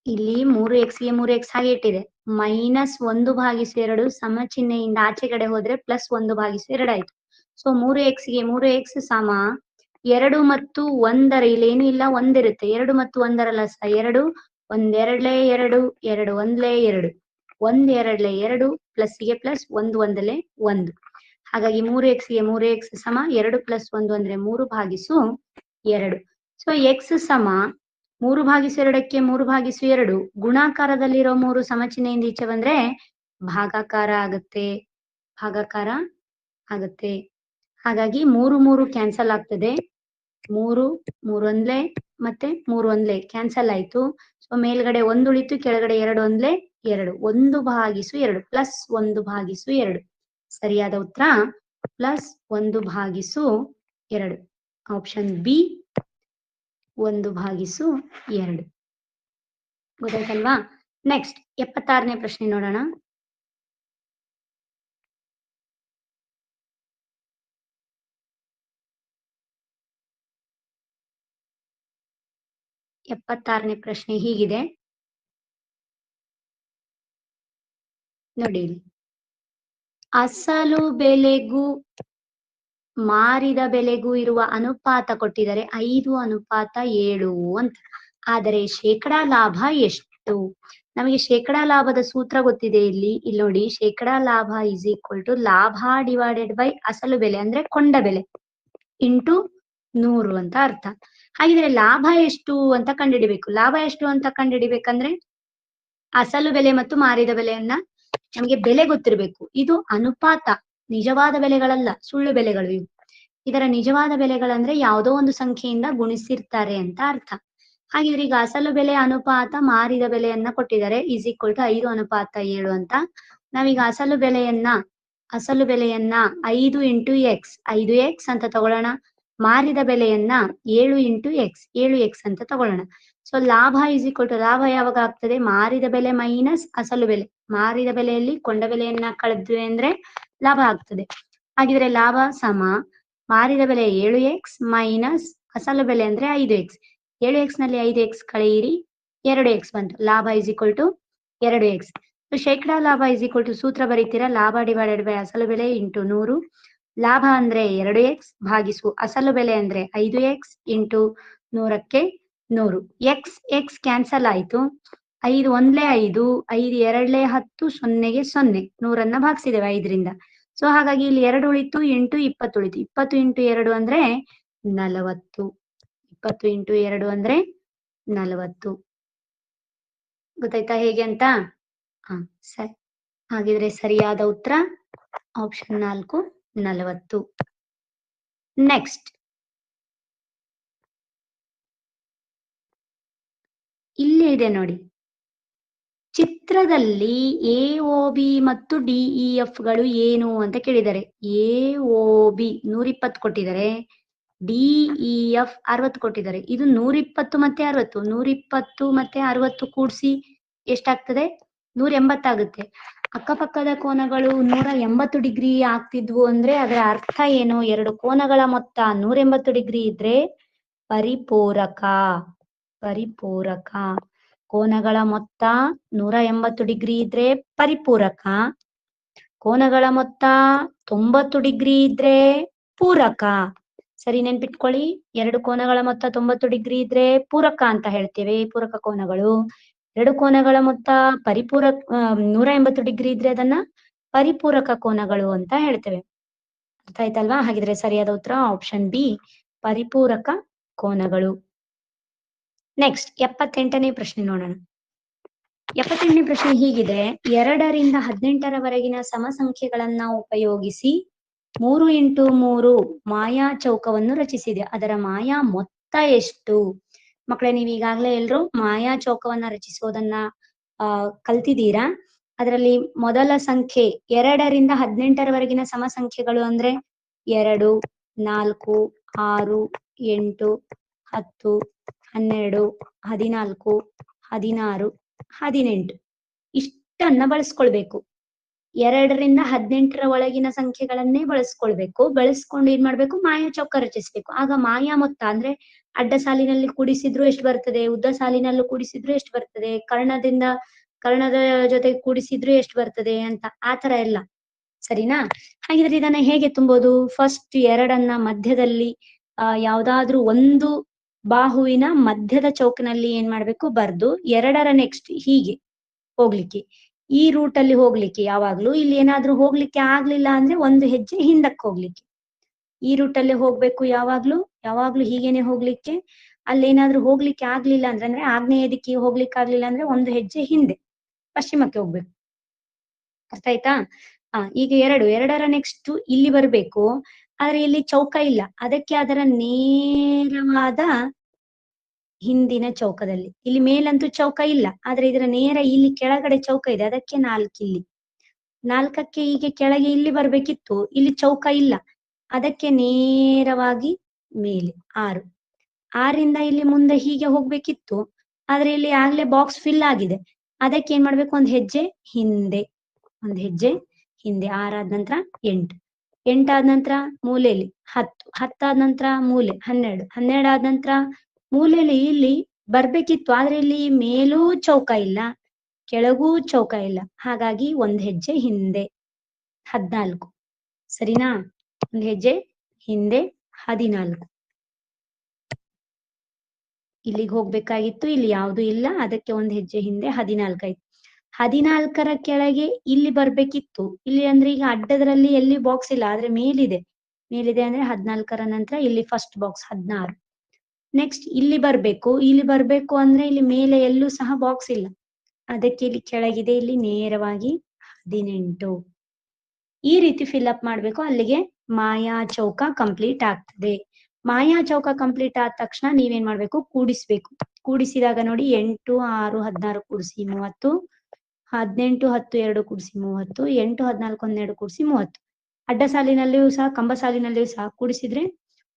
ಇಲ್ಲಿ 3x ಗೆ 3x ಹಾಗೆ ಇಟ್ಟಿದೆ. -1/2 ಸಮ ಚಿಹ್ನೆಯಿಂದ ಆಚೆ ಕಡೆ ಹೋದ್ರೆ +1/2 ಆಯ್ತು. ಸೊ 3x ಗೆ 3x ಸಮ 2 ಮತ್ತು 1 ಇಲ್ಲೇನು ಇಲ್ಲ, 1 ಇರುತ್ತೆ. 2 ಮತ್ತು 1 ಲಸ 2, 1 2 2, 2 1 2, 1 2 2 ಪ್ಲಸ್ಗೆ ಪ್ಲಸ್ 1 1 1. ಹಾಗಾಗಿ 3x ಗೆ 3x ಸಮ 2 + 1 ಅಂದ್ರೆ 3/2. ಸೊ x ಸಮ 3/2ಕ್ಕೆ 3/2 ಗುಣಾಕಾರದಲ್ಲಿರೋ 3 ಸಮ ಚಿಹ್ನೆಯಿಂದ ಈಚೆ ಬಂದ್ರೆ ಭಾಗಾಕಾರ ಆಗುತ್ತೆ. ಭಾಗಾಕಾರ ಆಗುತ್ತೆ. ಹಾಗಾಗಿ 3 ಕ್ಯಾನ್ಸಲ್ ಆಗ್ತದೆ. 3 3 1 ಮತ್ತೆ 3 1 ಕ್ಯಾನ್ಸಲ್ ಆಯ್ತು. ಸೊ ಮೇಲ್ಗಡೆ 1 ಉಳಿತು, ಕೆಳಗಡೆ 2 1 2, 1/2 +1/2. ಸರಿಯಾದ ಉತ್ತರ +1/2. Option B 1/2. ಗೊತ್ತಾಯ್ತಲ್ವಾ? ನೆಕ್ಸ್ಟ್ 76ನೇ ಪ್ರಶ್ನೆ ನೋಡೋಣ. ಪ್ರಶ್ನೆ ಹೀಗಿದೆ ನೋಡಿ. ಅಸಲು ಬೆಲೆಗೂ ಮಾರಿದ ಬೆಲೆಗೂ ಇರುವ ಅನುಪಾತ ಕೊಟ್ಟಿದ್ದಾರೆ 5:7 ಅಂತ. ಆದರೆ ಶೇಕಡಾ ಲಾಭ ಎಷ್ಟು? ನಮಗೆ ಶೇಕಡಾ ಲಾಭದ ಸೂತ್ರ ಗೊತ್ತಿದೆ. ಇಲ್ಲಿ ನೋಡಿ, ಶೇಕಡಾ ಲಾಭ = ಲಾಭ ಡಿವೈಡೆಡ್ ಬೈ ಅಸಲು ಬೆಲೆ ಅಂದ್ರೆ ಕೊಂಡ ಬೆಲೆ ಇಂಟು 100 ಅಂತ ಅರ್ಥ. ಹಾಗಿದ್ರೆ ಲಾಭ ಎಷ್ಟು ಅಂತ ಕಂಡುಹಿಡಿಬೇಕು. ಲಾಭ ಎಷ್ಟು ಅಂತ ಕಂಡುಹಿಡಿಬೇಕಂದ್ರೆ ಅಸಲು ಬೆಲೆ ಮತ್ತು ಮಾರಿದ ಬೆಲೆಯನ್ನ ನಮಗೆ ಬೆಲೆ ಗೊತ್ತಿರಬೇಕು. ಇದು ಅನುಪಾತ, ನಿಜವಾದ ಬೆಲೆಗಳಲ್ಲ, ಸುಳ್ಳು ಬೆಲೆಗಳು ಇವು. ಇದರ ನಿಜವಾದ ಬೆಲೆಗಳಂದ್ರೆ ಯಾವುದೋ ಒಂದು ಸಂಖ್ಯೆಯಿಂದ ಗುಣಿಸಿರ್ತಾರೆ ಅಂತ ಅರ್ಥ. ಹಾಗಿದ್ರೆ ಈಗ ಅಸಲು ಬೆಲೆ ಅನುಪಾತ ಮಾರಿದ ಬೆಲೆಯನ್ನ ಕೊಟ್ಟಿದ್ದಾರೆ = 5:7 ಅಂತ. ನಾವೀಗ ಅಸಲು ಬೆಲೆಯನ್ನ 5 × x 5x ಅಂತ ತಗೊಳ್ಳೋಣ. ಮಾರಿದ ಬೆಲೆಯನ್ನ 7 × x 7x ಅಂತ ತಗೊಳ್ಳೋಣ. ಸೊ ಲಾಭ = ಲಾಭ ಯಾವಾಗ ಆಗ್ತದೆ? ಮಾರಿದ ಬೆಲೆ ಮೈನಸ್ ಅಸಲು ಬೆಲೆ. ಮಾರಿದ ಬೆಲೆಯಲ್ಲಿ ಕೊಂಡ ಬೆಲೆಯನ್ನ ಕಳೆದ್ವಿ ಅಂದ್ರೆ ಲಾಭ ಆಗ್ತದೆ. ಹಾಗಿದ್ರೆ ಲಾಭ ಸಮ ಮಾರಿದ ಬೆಲೆ 7x ಮೈನಸ್ ಅಸಲು ಬೆಲೆ ಅಂದ್ರೆ 5x. 7x ನಲ್ಲಿ 5x ಕಳೆಯಿರಿ, 2x ಬಂತು. ಲಾಭ = 2x. ಶೇಕಡಾ ಲಾಭ = ಸೂತ್ರ ಬರೀತೀರಾ, ಲಾಭ ಡಿವೈಡೆಡ್ ಬೈ ಅಸಲು ಬೆಲೆ ಇಂಟು 100. ಲಾಭ ಅಂದ್ರೆ 2x ಭಾಗಿಸು ಅಸಲು ಬೆಲೆ ಅಂದ್ರೆ 5x ಇಂಟು 100ಕ್ಕೆ 100. x ಕ್ಯಾನ್ಸಲ್ ಆಯ್ತು. 5 1 5, 5 2 10, 0ಗೆ 0. 100ನ್ನ ಭಾಗಿಸಿದ್ದೇವೆ 5ರಿಂದ. ಸೊ ಹಾಗಾಗಿ ಇಲ್ಲಿ 2 ಉಳಿತು, ಇಂಟು 20 ಉಳಿತು. 20 × 2 ಅಂದ್ರೆ 40. 20 × 2 ಅಂದ್ರೆ 40. ಗೊತ್ತಾಯ್ತಾ ಹೇಗೆ ಅಂತ? ಸರಿ. ಹಾಗಿದ್ರೆ ಸರಿಯಾದ ಉತ್ತರ ಆಪ್ಷನ್ 4 40. ನೆಕ್ಸ್ಟ್ ಇಲ್ಲಿ ಇದೆ ನೋಡಿ, ಚಿತ್ರದಲ್ಲಿ AOB ಮತ್ತು DEF ಗಳು ಏನು ಅಂತ ಕೇಳಿದ್ದಾರೆ. AOB 120 ಕೊಟ್ಟಿದ್ದಾರೆ, DEF 60 ಕೊಟ್ಟಿದ್ದಾರೆ. ಇದು 120 ಮತ್ತೆ 60, 120 ಮತ್ತೆ 60 ಕೂಡಿಸಿ ಎಷ್ಟಾಗ್ತದೆ? 180 ಆಗುತ್ತೆ. ಅಕ್ಕಪಕ್ಕದ ಕೋನಗಳು 180 ಡಿಗ್ರಿ ಆಗ್ತಿದ್ವು ಅಂದ್ರೆ ಅದರ ಅರ್ಥ ಏನು? ಎರಡು ಕೋನಗಳ ಮೊತ್ತ 180 ಡಿಗ್ರಿ ಇದ್ರೆ ಪರಿಪೂರಕ. ಪರಿಪೂರಕ ಕೋನಗಳ ಮೊತ್ತ 180 ಡಿಗ್ರಿ ಇದ್ರೆ ಪರಿಪೂರಕ, ಕೋನಗಳ ಮೊತ್ತ 90 ಡಿಗ್ರಿ ಇದ್ರೆ ಪೂರಕ. ಸರಿ, ನೆನ್ಪಿಟ್ಕೊಳ್ಳಿ. ಎರಡು ಕೋನಗಳ ಮೊತ್ತ 90 ಡಿಗ್ರಿ ಇದ್ರೆ ಪೂರಕ ಅಂತ ಹೇಳ್ತೇವೆ, ಪೂರಕ ಕೋನಗಳು. ಎರಡು ಕೋನಗಳ ಮೊತ್ತ 180 ಡಿಗ್ರಿ ಇದ್ರೆ ಅದನ್ನ ಪರಿಪೂರಕ ಕೋನಗಳು ಅಂತ ಹೇಳ್ತೇವೆ. ಅರ್ಥ ಆಯ್ತಲ್ವಾ? ಹಾಗಿದ್ರೆ ಸರಿಯಾದ ಉತ್ತರ ಆಪ್ಷನ್ ಬಿ, ಪರಿಪೂರಕ ಕೋನಗಳು. ನೆಕ್ಸ್ಟ್ 78ನೇ ಪ್ರಶ್ನೆ ನೋಡೋಣ. 78ನೇ ಪ್ರಶ್ನೆ ಹೀಗಿದೆ: 2 ರಿಂದ 18ರವರೆಗಿನ ಸಮಸಂಖ್ಯೆಗಳನ್ನ ಉಪಯೋಗಿಸಿ 3x3 ಮಾಯಾ ಚೌಕವನ್ನು ರಚಿಸಿದೆ. ಅದರ ಮಾಯಾ ಮೊತ್ತ ಎಷ್ಟು? ಮಕ್ಕಳೇ, ನೀವು ಈಗಾಗಲೇ ಎಲ್ಲರೂ ಮಾಯಾ ಚೌಕವನ್ನ ರಚಿಸೋದನ್ನ ಕಲ್ತಿದ್ದೀರಾ. ಅದರಲ್ಲಿ ಮೊದಲ ಸಂಖ್ಯೆ 2 ರಿಂದ 18ರವರೆಗಿನ ಸಮಸಂಖ್ಯೆಗಳು ಅಂದ್ರೆ 2, 4, 6, 8, 10, 12, 14, 16, 18 ಇಷ್ಟನ್ನ ಬಳಸ್ಕೊಳ್ಬೇಕು. 2 ರಿಂದ 18ರ ಒಳಗಿನ ಸಂಖ್ಯೆಗಳನ್ನೇ ಬಳಸ್ಕೊಳ್ಬೇಕು. ಬಳಸ್ಕೊಂಡು ಏನ್ ಮಾಡ್ಬೇಕು? ಮಾಯಾ ಚೌಕ ರಚಿಸ್ಬೇಕು. ಆಗ ಮಾಯಾ ಮೊತ್ತ ಅಂದ್ರೆ ಅಡ್ಡ ಸಾಲಿನಲ್ಲಿ ಕೂಡಿಸಿದ್ರು ಎಷ್ಟು ಬರ್ತದೆ, ಉದ್ದ ಸಾಲಿನಲ್ಲೂ ಕೂಡಿಸಿದ್ರು ಎಷ್ಟು ಬರ್ತದೆ, ಕರ್ಣದ ಜೊತೆಗೆ ಕೂಡಿಸಿದ್ರು ಎಷ್ಟು ಬರ್ತದೆ ಅಂತ, ಆತರ ಎಲ್ಲ. ಸರಿನಾ? ಹಾಗಿದ್ರೆ ಇದನ್ನ ಹೇಗೆ ತುಂಬೋದು? ಫಸ್ಟ್ 2ಅನ್ನ ಮಧ್ಯದಲ್ಲಿ ಯಾವ್ದಾದ್ರೂ ಒಂದು ಬಾಹುವಿನ ಮಧ್ಯದ ಚೌಕನಲ್ಲಿ ಏನ್ ಮಾಡ್ಬೇಕು? ಬರ್ದು 2ರ ನೆಕ್ಸ್ಟ್ ಹೀಗೆ ಹೋಗ್ಲಿಕ್ಕೆ, ಈ ರೂಟ್ ಅಲ್ಲಿ ಹೋಗ್ಲಿಕ್ಕೆ ಯಾವಾಗ್ಲೂ, ಇಲ್ಲಿ ಏನಾದ್ರೂ ಹೋಗ್ಲಿಕ್ಕೆ ಆಗ್ಲಿಲ್ಲ ಅಂದ್ರೆ ಒಂದು ಹೆಜ್ಜೆ ಹಿಂದಕ್ಕೆ ಹೋಗ್ಲಿಕ್ಕೆ. ಈ ರೂಟ್ ಅಲ್ಲಿ ಹೋಗ್ಬೇಕು ಯಾವಾಗ್ಲೂ ಹೀಗೇನೆ ಹೋಗ್ಲಿಕ್ಕೆ. ಅಲ್ಲೇನಾದ್ರೂ ಹೋಗ್ಲಿಕ್ಕೆ ಆಗ್ಲಿಲ್ಲ ಅಂದ್ರೆ ಆಗ್ನೇಯ ದಿಕ್ಕಿಗೆ ಹೋಗ್ಲಿಕ್ಕೆ ಆಗ್ಲಿಲ್ಲ ಅಂದ್ರೆ ಒಂದು ಹೆಜ್ಜೆ ಹಿಂದೆ ಪಶ್ಚಿಮಕ್ಕೆ ಹೋಗ್ಬೇಕು. ಅರ್ಥ ಆಯ್ತಾ? ಈಗ 2ರ ನೆಕ್ಸ್ಟ್ ಇಲ್ಲಿ ಬರ್ಬೇಕು, ಆದ್ರೆ ಇಲ್ಲಿ ಚೌಕ ಇಲ್ಲ. ಅದಕ್ಕೆ ಅದರ ನೇರವಾದ ಹಿಂದಿನ ಚೌಕದಲ್ಲಿ, ಇಲ್ಲಿ ಮೇಲಂತೂ ಚೌಕ ಇಲ್ಲ, ಆದ್ರೆ ಇದರ ನೇರ ಇಲ್ಲಿ ಕೆಳಗಡೆ ಚೌಕ ಇದೆ, ಅದಕ್ಕೆ 4 ಇಲ್ಲಿ. 4ಕ್ಕೆ ಹೀಗೆ ಕೆಳಗೆ ಇಲ್ಲಿ ಬರ್ಬೇಕಿತ್ತು, ಇಲ್ಲಿ ಚೌಕ ಇಲ್ಲ, ಅದಕ್ಕೆ ನೇರವಾಗಿ ಮೇಲೆ 6. 6ರಿಂದ ಇಲ್ಲಿ ಮುಂದೆ ಹೀಗೆ ಹೋಗ್ಬೇಕಿತ್ತು, ಆದ್ರೆ ಇಲ್ಲಿ ಆಗ್ಲೇ ಬಾಕ್ಸ್ ಫಿಲ್ ಆಗಿದೆ, ಅದಕ್ಕೆ ಏನ್ ಮಾಡ್ಬೇಕು? ಒಂದು ಹೆಜ್ಜೆ ಹಿಂದೆ, 6 ಆದ ನಂತರ 8, 8 ಆದ ನಂತರ ಮೂಲೆಯಲ್ಲಿ 10, 10 ಆದ ನಂತರ ಮೂಲೆ 12, 12 ಆದ ನಂತರ ಮೂಲೆಯಲ್ಲಿ ಇಲ್ಲಿ ಬರ್ಬೇಕಿತ್ತು, ಆದ್ರೆ ಇಲ್ಲಿ ಮೇಲೂ ಚೌಕ ಇಲ್ಲ, ಕೆಳಗೂ ಚೌಕ ಇಲ್ಲ, ಹಾಗಾಗಿ ಒಂದು ಹೆಜ್ಜೆ ಹಿಂದೆ 14. ಸರಿನಾ? ಒಂದು ಹೆಜ್ಜೆ ಹಿಂದೆ 14. ಇಲ್ಲಿಗೆ ಹೋಗ್ಬೇಕಾಗಿತ್ತು, ಇಲ್ಲಿ ಯಾವುದು ಇಲ್ಲ, ಅದಕ್ಕೆ ಒಂದು ಹೆಜ್ಜೆ ಹಿಂದೆ 14 ಆಯ್ತು. 14ರ ಕೆಳಗೆ ಇಲ್ಲಿ ಬರ್ಬೇಕಿತ್ತು, ಇಲ್ಲಿ ಅಂದ್ರೆ ಈಗ ಅಡ್ಡದ್ರಲ್ಲಿ ಎಲ್ಲಿ ಬಾಕ್ಸ್ ಇಲ್ಲ, ಆದ್ರೆ ಮೇಲಿದೆ ಅಂದ್ರೆ 14ರ ನಂತರ ಇಲ್ಲಿ ಫಸ್ಟ್ ಬಾಕ್ಸ್ 16. ನೆಕ್ಸ್ಟ್ ಇಲ್ಲಿ ಬರ್ಬೇಕು ಅಂದ್ರೆ ಇಲ್ಲಿ ಮೇಲೆ ಎಲ್ಲೂ ಸಹ ಬಾಕ್ಸ್ ಇಲ್ಲ, ಅದಕ್ಕೆ ಇಲ್ಲಿ ಕೆಳಗಿದೆ, ಇಲ್ಲಿ ನೇರವಾಗಿ 18. ಈ ರೀತಿ ಫಿಲ್ ಅಪ್ ಮಾಡ್ಬೇಕು. ಅಲ್ಲಿಗೆ ಮಾಯಾ ಚೌಕ ಕಂಪ್ಲೀಟ್ ಆಗ್ತದೆ. ಮಾಯಾ ಚೌಕ ಕಂಪ್ಲೀಟ್ ಆದ ತಕ್ಷಣ ನೀವೇನ್ ಮಾಡ್ಬೇಕು? ಕೂಡಿಸ್ಬೇಕು. ಕೂಡಿಸಿದಾಗ ನೋಡಿ 8, 6, 16 ಕೂಡಿಸಿ 30, 18, 10, 2 ಕೂಡಿಸಿ 30, 8, 14, 12 ಕೂಡಿಸಿ 30. ಅಡ್ಡ ಸಾಲಿನಲ್ಲಿಯೂ ಸಹ ಕಂಬ ಸಾಲಿನಲ್ಲಿಯೂ ಸಹ ಕೂಡಿಸಿದ್ರೆ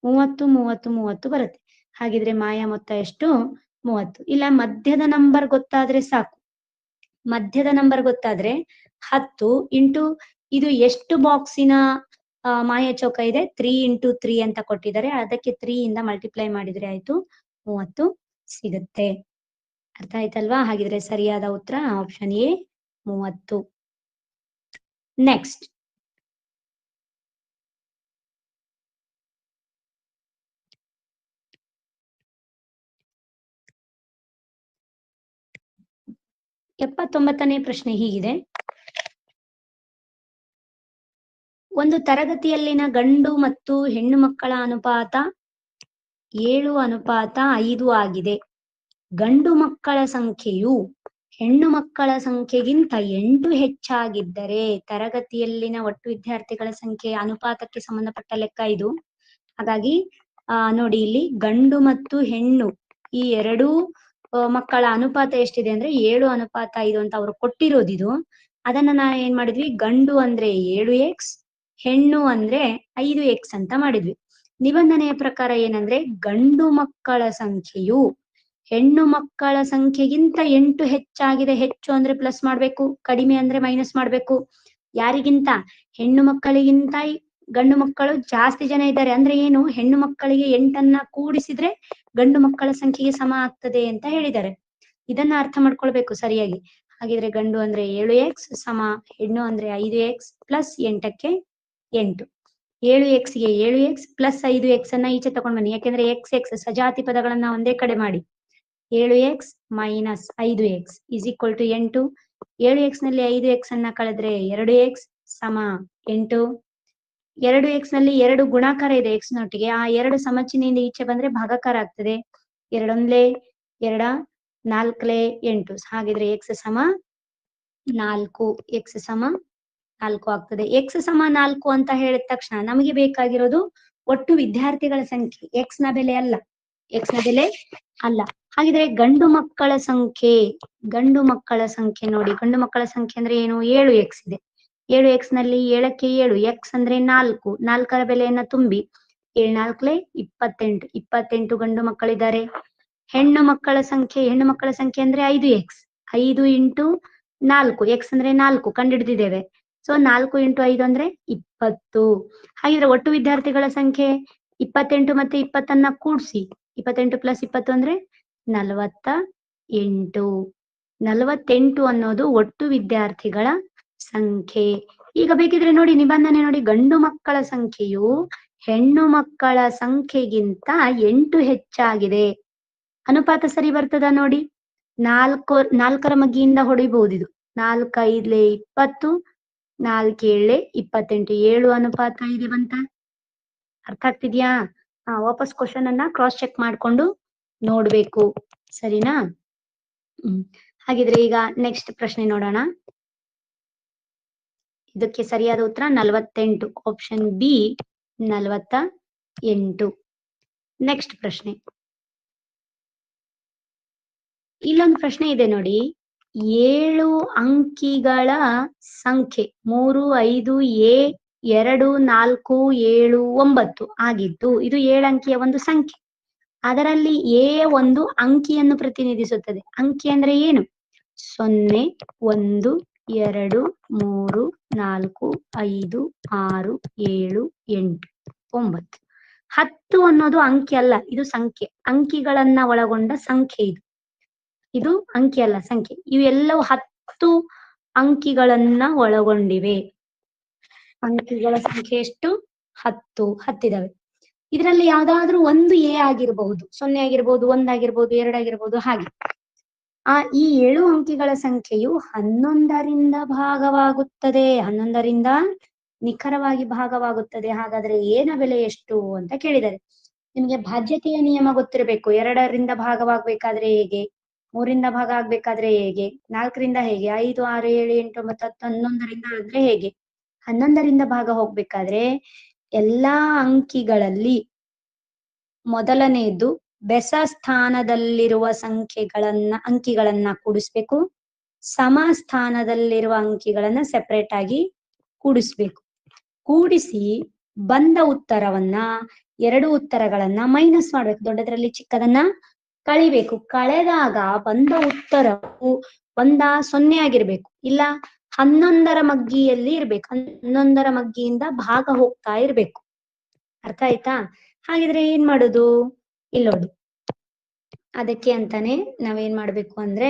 30, 30, 30 ಬರುತ್ತೆ. ಹಾಗಿದ್ರೆ ಮಾಯಾ ಮೊತ್ತ ಎಷ್ಟು? 30. ಇಲ್ಲ ಮಧ್ಯದ ನಂಬರ್ ಗೊತ್ತಾದ್ರೆ ಸಾಕು. ಮಧ್ಯದ ನಂಬರ್ ಗೊತ್ತಾದ್ರೆ 10 ಇಂಟು ಇದು ಎಷ್ಟು ಬಾಕ್ಸಿನ ಮಾಯಾ ಚೌಕ ಇದೆ? 3 × 3 ಅಂತ ಕೊಟ್ಟಿದ್ದಾರೆ, ಅದಕ್ಕೆ 3 ಇಂದ ಮಲ್ಟಿಪ್ಲೈ ಮಾಡಿದ್ರೆ ಆಯ್ತು 30 ಸಿಗುತ್ತೆ. ಅರ್ಥ ಆಯ್ತಲ್ವಾ? ಹಾಗಿದ್ರೆ ಸರಿಯಾದ ಉತ್ತರ ಆಪ್ಷನ್ ಎ 30. ನೆಕ್ಸ್ಟ್ ಎಪ್ಪತ್ತೊಂಬತ್ತನೇ ಪ್ರಶ್ನೆ ಹೀಗಿದೆ: ಒಂದು ತರಗತಿಯಲ್ಲಿನ ಗಂಡು ಮತ್ತು ಹೆಣ್ಣು ಮಕ್ಕಳ ಅನುಪಾತ 7:5 ಆಗಿದೆ. ಗಂಡು ಮಕ್ಕಳ ಸಂಖ್ಯೆಯು ಹೆಣ್ಣು ಮಕ್ಕಳ ಸಂಖ್ಯೆಗಿಂತ 8 ಹೆಚ್ಚಾಗಿದ್ದರೆ ತರಗತಿಯಲ್ಲಿನ ಒಟ್ಟು ವಿದ್ಯಾರ್ಥಿಗಳ ಸಂಖ್ಯೆ ಅನುಪಾತಕ್ಕೆ ಸಂಬಂಧಪಟ್ಟ ಲೆಕ್ಕ ಇದು. ಹಾಗಾಗಿ ನೋಡಿ ಇಲ್ಲಿ ಗಂಡು ಮತ್ತು ಹೆಣ್ಣು ಈ ಎರಡೂ ಮಕ್ಕಳ ಅನುಪಾತ ಎಷ್ಟಿದೆ ಅಂದ್ರೆ 7:5 ಅಂತ ಅವ್ರು ಕೊಟ್ಟಿರೋದಿದು. ಅದನ್ನ ನಾ ಏನ್ ಮಾಡಿದ್ವಿ, ಗಂಡು ಅಂದ್ರೆ 7x, ಹೆಣ್ಣು ಅಂದ್ರೆ 5x ಅಂತ ಮಾಡಿದ್ವಿ. ನಿಬಂಧನೆಯ ಪ್ರಕಾರ ಏನಂದ್ರೆ ಗಂಡು ಮಕ್ಕಳ ಸಂಖ್ಯೆಯು ಹೆಣ್ಣು ಮಕ್ಕಳ ಸಂಖ್ಯೆಗಿಂತ 8 ಹೆಚ್ಚಾಗಿದೆ. ಹೆಚ್ಚು ಅಂದ್ರೆ ಪ್ಲಸ್ ಮಾಡ್ಬೇಕು, ಕಡಿಮೆ ಅಂದ್ರೆ ಮೈನಸ್ ಮಾಡ್ಬೇಕು. ಯಾರಿಗಿಂತ? ಹೆಣ್ಣು ಮಕ್ಕಳಿಗಿಂತ ಗಂಡು ಮಕ್ಕಳು ಜಾಸ್ತಿ ಜನ ಇದ್ದಾರೆ ಅಂದ್ರೆ ಏನು, ಹೆಣ್ಣು ಮಕ್ಕಳಿಗೆ 8ಅನ್ನ ಕೂಡಿಸಿದ್ರೆ ಗಂಡು ಮಕ್ಕಳ ಸಂಖ್ಯೆಗೆ ಸಮ ಆಗ್ತದೆ ಅಂತ ಹೇಳಿದ್ದಾರೆ. ಇದನ್ನ ಅರ್ಥ ಮಾಡ್ಕೊಳ್ಬೇಕು ಸರಿಯಾಗಿ. ಹಾಗಿದ್ರೆ ಗಂಡು ಅಂದ್ರೆ 7x ಸಮ ಹೆಣ್ಣು ಅಂದ್ರೆ 5x ಪ್ಲಸ್ 8ಕ್ಕೆ 8. 7x ಗೆ 7x ಪ್ಲಸ್ 5x ಅನ್ನ ಈಚೆ ತಗೊಂಡ್ ಬನ್ನಿ, ಯಾಕೆಂದ್ರೆ x ಸಜಾತಿ ಪದಗಳನ್ನ ಒಂದೇ ಕಡೆ ಮಾಡಿ. 7x minus 5x is equal to 8. 7x ನಲ್ಲಿ 5x ಅನ್ನ ಕಳೆದ್ರೆ 2x ಸಮ 8. 2x ನಲ್ಲಿ 2 ಗುಣಾಕಾರ ಇದೆ x ನೊಟ್ಟಿಗೆ, ಆ 2 ಸಮಚಿಹ್ನೆಯಿಂದ ಈಚೆ ಬಂದ್ರೆ ಭಾಗಾಕಾರ ಆಗ್ತದೆ. 2 1 2 4 8. ಹಾಗಿದ್ರೆ x ಸಮ 4, x ಸಮ 4 ಆಗ್ತದೆ. x ಸಮ 4 ಅಂತ ಹೇಳಿದ ತಕ್ಷಣ ನಮಗೆ ಬೇಕಾಗಿರೋದು ಒಟ್ಟು ವಿದ್ಯಾರ್ಥಿಗಳ ಸಂಖ್ಯೆ, x ನ ಬೆಲೆ ಅಲ್ಲ. ಹಾಗಿದ್ರೆ ಗಂಡು ಮಕ್ಕಳ ಸಂಖ್ಯೆ ನೋಡಿ, ಗಂಡು ಮಕ್ಕಳ ಸಂಖ್ಯೆ ಅಂದ್ರೆ ಏನು, 7x ಇದೆ. 7x ನಲ್ಲಿ 7ಕ್ಕೆ 7, x ಅಂದ್ರೆ 4, 4ರ ಬೆಲೆಯನ್ನ ತುಂಬಿ 7 4 28 ಗಂಡು ಮಕ್ಕಳಿದ್ದಾರೆ. ಹೆಣ್ಣು ಮಕ್ಕಳ ಸಂಖ್ಯೆ ಅಂದ್ರೆ 5x, 5 ಇಂಟು 4, x ಅಂದ್ರೆ 4 ಕಂಡುಹಿಡಿದಿದ್ದೇವೆ. ಸೊ 4 ಇಂಟು 5 ಅಂದ್ರೆ 20. ಹಾಗಿದ್ರೆ ಒಟ್ಟು ವಿದ್ಯಾರ್ಥಿಗಳ ಸಂಖ್ಯೆ 28 ಮತ್ತೆ 20ಅನ್ನ ಕೂಡಿಸಿ, 28 ಪ್ಲಸ್ 20 ಅಂದ್ರೆ 48. 48 ಅನ್ನೋದು ಒಟ್ಟು ವಿದ್ಯಾರ್ಥಿಗಳ ಸಂಖ್ಯೆ. ಈಗ ಬೇಕಿದ್ರೆ ನೋಡಿ ನಿಬಂಧನೆ ನೋಡಿ, ಗಂಡು ಮಕ್ಕಳ ಸಂಖ್ಯೆಯು ಹೆಣ್ಣು ಮಕ್ಕಳ ಸಂಖ್ಯೆಗಿಂತ 8 ಹೆಚ್ಚಾಗಿದೆ. ಅನುಪಾತ ಸರಿ ಬರ್ತದ ನೋಡಿ. 4ರ ಮಗ್ಗಿಯಿಂದ ಹೊಡಿಬಹುದು ಇದು. 4 5 20, 4 7 28, 7:5 ಬಂತ. ಅರ್ಥ ಆಗ್ತಿದ್ಯಾ? ವಾಪಸ್ ಕ್ವಶನ್ ಅನ್ನ ಕ್ರಾಸ್ ಚೆಕ್ ಮಾಡ್ಕೊಂಡು ನೋಡ್ಬೇಕು, ಸರಿನಾ? ಹಾಗಿದ್ರೆ ಈಗ ನೆಕ್ಸ್ಟ್ ಪ್ರಶ್ನೆ ನೋಡೋಣ. ಇದಕ್ಕೆ ಸರಿಯಾದ ಉತ್ತರ 48, ಆಪ್ಷನ್ ಬಿ 48. ನೆಕ್ಸ್ಟ್ ಪ್ರಶ್ನೆ, ಇಲ್ಲೊಂದು ಪ್ರಶ್ನೆ ಇದೆ ನೋಡಿ. 7 ಅಂಕಿಗಳ ಸಂಖ್ಯೆ 3 5 a 2 4 7 9 ಆಗಿದ್ದು ಇದು 7 ಅಂಕಿಯ ಒಂದು ಸಂಖ್ಯೆ. ಅದರಲ್ಲಿ a ಒಂದು ಅಂಕಿಯನ್ನು ಪ್ರತಿನಿಧಿಸುತ್ತದೆ. ಅಂಕಿ ಅಂದ್ರೆ ಏನು? 0 1 2 3 4 5 6 7 8 9. 10 ಅನ್ನೋದು ಅಂಕಿ ಅಲ್ಲ, ಇದು ಸಂಖ್ಯೆ. ಅಂಕಿಗಳನ್ನ ಒಳಗೊಂಡ ಸಂಖ್ಯೆ ಇದು ಅಂಕಿ ಅಲ್ಲ, ಸಂಖ್ಯೆ. ಇವೆಲ್ಲವೂ 10 ಅಂಕಿಗಳನ್ನ ಒಳಗೊಂಡಿವೆ. ಅಂಕಿಗಳ ಸಂಖ್ಯೆ ಎಷ್ಟು? 10 ಇದಾವೆ. ಇದರಲ್ಲಿ ಯಾವ್ದಾದ್ರೂ ಒಂದು ಎ ಆಗಿರಬಹುದು, 0 ಆಗಿರ್ಬೋದು, 1 ಆಗಿರ್ಬೋದು, 2 ಆಗಿರ್ಬೋದು. ಹಾಗೆ ಈ 7 ಅಂಕಿಗಳ ಸಂಖ್ಯೆಯು 11ರಿಂದ ಭಾಗವಾಗುತ್ತದೆ. 11ರಿಂದ ನಿಖರವಾಗಿ ಭಾಗವಾಗುತ್ತದೆ. ಹಾಗಾದ್ರೆ ಏನ ಬೆಲೆ ಎಷ್ಟು ಅಂತ ಕೇಳಿದ್ದಾರೆ. ನಿಮ್ಗೆ ಭಾಜ್ಯತೆಯ ನಿಯಮ ಗೊತ್ತಿರಬೇಕು. 2ರಿಂದ ಭಾಗವಾಗಬೇಕಾದ್ರೆ ಹೇಗೆ, 3ರಿಂದ ಭಾಗ ಆಗ್ಬೇಕಾದ್ರೆ ಹೇಗೆ, 4ರಿಂದ ಹೇಗೆ, 5 6 7 8 9 10 11ರಿಂದ ಅಂದ್ರೆ ಹೇಗೆ. 11ರಿಂದ ಭಾಗ ಹೋಗ್ಬೇಕಾದ್ರೆ ಎಲ್ಲಾ ಅಂಕಿಗಳಲ್ಲಿ ಮೊದಲನೆಯದು ಬೆಸ ಸ್ಥಾನದಲ್ಲಿರುವ ಅಂಕಿಗಳನ್ನ ಕೂಡಿಸ್ಬೇಕು. ಸಮ ಸ್ಥಾನದಲ್ಲಿರುವ ಅಂಕಿಗಳನ್ನ ಸೆಪರೇಟ್ ಆಗಿ ಕೂಡಿಸ್ಬೇಕು. ಕೂಡಿಸಿ ಬಂದ ಉತ್ತರವನ್ನ, 2 ಉತ್ತರಗಳನ್ನ ಮೈನಸ್ ಮಾಡ್ಬೇಕು. ದೊಡ್ಡದ್ರಲ್ಲಿ ಚಿಕ್ಕದನ್ನ ಕಳಿಬೇಕು. ಕಳೆದಾಗ ಬಂದ ಉತ್ತರವು 0 ಆಗಿರ್ಬೇಕು, ಇಲ್ಲ 11ರ ಮಗ್ಗಿಯಲ್ಲಿ ಇರ್ಬೇಕು. 11ರ ಮಗ್ಗಿಯಿಂದ ಭಾಗ ಹೋಗ್ತಾ ಇರ್ಬೇಕು. ಅರ್ಥ ಆಯ್ತಾ? ಹಾಗಿದ್ರೆ ಏನ್ ಮಾಡುದು? ಇಲ್ಲೋಡು, ಅದಕ್ಕೆ ಅಂತಾನೆ ನಾವೇನ್ ಮಾಡ್ಬೇಕು ಅಂದ್ರೆ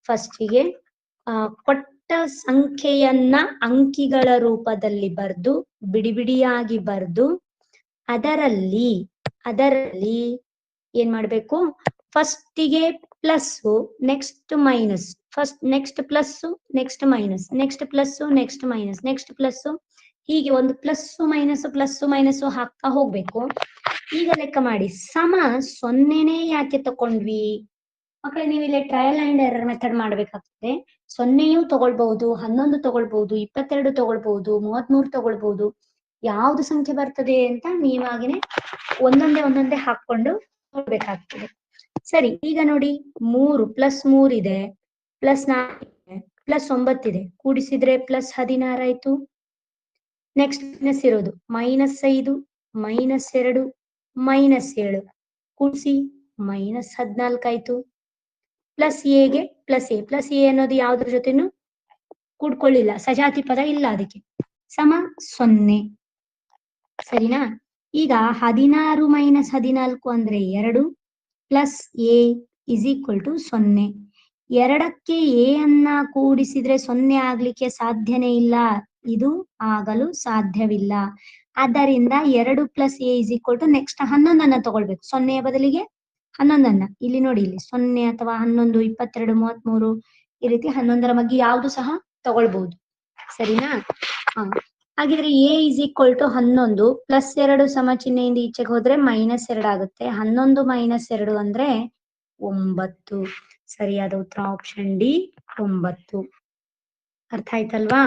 ಫಸ್ಟಿಗೆ ಕೊಟ್ಟ ಸಂಖ್ಯೆಯನ್ನ ಅಂಕಿಗಳ ರೂಪದಲ್ಲಿ ಬರ್ದು, ಬಿಡಿಯಾಗಿ ಬರ್ದು, ಅದರಲ್ಲಿ ಏನ್ ಮಾಡ್ಬೇಕು, ಫಸ್ಟಿಗೆ plus, next minus, next plus, next minus, next plus, next minus, next plus, ಹೀಗೆ ಒಂದು ಪ್ಲಸ್ ಮೈನಸ್ ಹಾಕ್ತಾ ಹೋಗ್ಬೇಕು. ಈಗ ಲೆಕ್ಕ ಮಾಡಿ. ಸಮ 0ನೇ ಯಾಕೆ ತಕೊಂಡ್ವಿ? ಮಕ್ಕಳೇ ನೀವು ಇಲ್ಲಿ ಟ್ರಯಲ್ ಅಂಡ್ ಎರರ್ ಮೆಥಡ್ ಮಾಡ್ಬೇಕಾಗ್ತದೆ. 0 ತಗೊಳ್ಬಹುದು, 11 ತಗೊಳ್ಬಹುದು, 22 ತಗೊಳ್ಬಹುದು, 33 ತಗೊಳ್ಬಹುದು. ಯಾವ್ದು ಸಂಖ್ಯೆ ಬರ್ತದೆ ಅಂತ ನೀವಾಗೇನೆ ಒಂದೊಂದೇ ಹಾಕೊಂಡು ನೋಡ್ಬೇಕಾಗ್ತದೆ. ಸರಿ, ಈಗ ನೋಡಿ 3 +3 ಇದೆ, +4 ಇದೆ, +9 ಇದೆ, ಕೂಡಿಸಿದ್ರೆ +16 ಆಯ್ತು. ನೆಕ್ಸ್ಟ್ ಮೈನಸ್ ಇರೋದು -5, -2, -7 ಕೂಡಿಸಿ -14 ಆಯ್ತು. ಪ್ಲಸ್ ಎಗೆ ಪ್ಲಸ್ ಎ ಅನ್ನೋದು ಯಾವ್ದ್ರ ಜೊತೆನು ಕೂಡ್ಕೊಳ್ಳಿಲ್ಲ, ಸಜಾತಿ ಪದ ಇಲ್ಲ ಅದಕ್ಕೆ, ಸಮ 0. ಸರಿನಾ? ಈಗ 16 - 14 ಅಂದ್ರೆ 2 plus A is equal to 0. 2ಕ್ಕೆ ಎ ಅನ್ನ ಕೂಡಿಸಿದ್ರೆ 0 ಆಗ್ಲಿಕ್ಕೆ ಸಾಧ್ಯನೇ ಇಲ್ಲ, ಇದು ಆಗಲು ಸಾಧ್ಯವಿಲ್ಲ. ಆದ್ದರಿಂದ 2 plus A is equal to next 11 ತಗೊಳ್ಬೇಕು. 0ಯ ಬದಲಿಗೆ 11 ಇಲ್ಲಿ ನೋಡಿ, ಇಲ್ಲಿ 0 ಅಥವಾ 11, 22, 33 ಈ ರೀತಿ 11ರ ಬಗ್ಗೆ ಯಾವ್ದು ಸಹ ತಗೊಳ್ಬಹುದು. ಸರಿನಾ? ಹಾಗಿದ್ರೆ ಎ ಇಸ್ ಈಕ್ವಲ್ ಟು 11 +2 ಸಮ ಚಿಹ್ನೆಯಿಂದ ಈಚೆಗೆ ಹೋದ್ರೆ -2 ಆಗುತ್ತೆ. 11 - 2 ಅಂದ್ರೆ 9. ಸರಿಯಾದ ಉತ್ತರ ಆಪ್ಷನ್ ಡಿ 9. ಅರ್ಥ ಆಯ್ತಲ್ವಾ?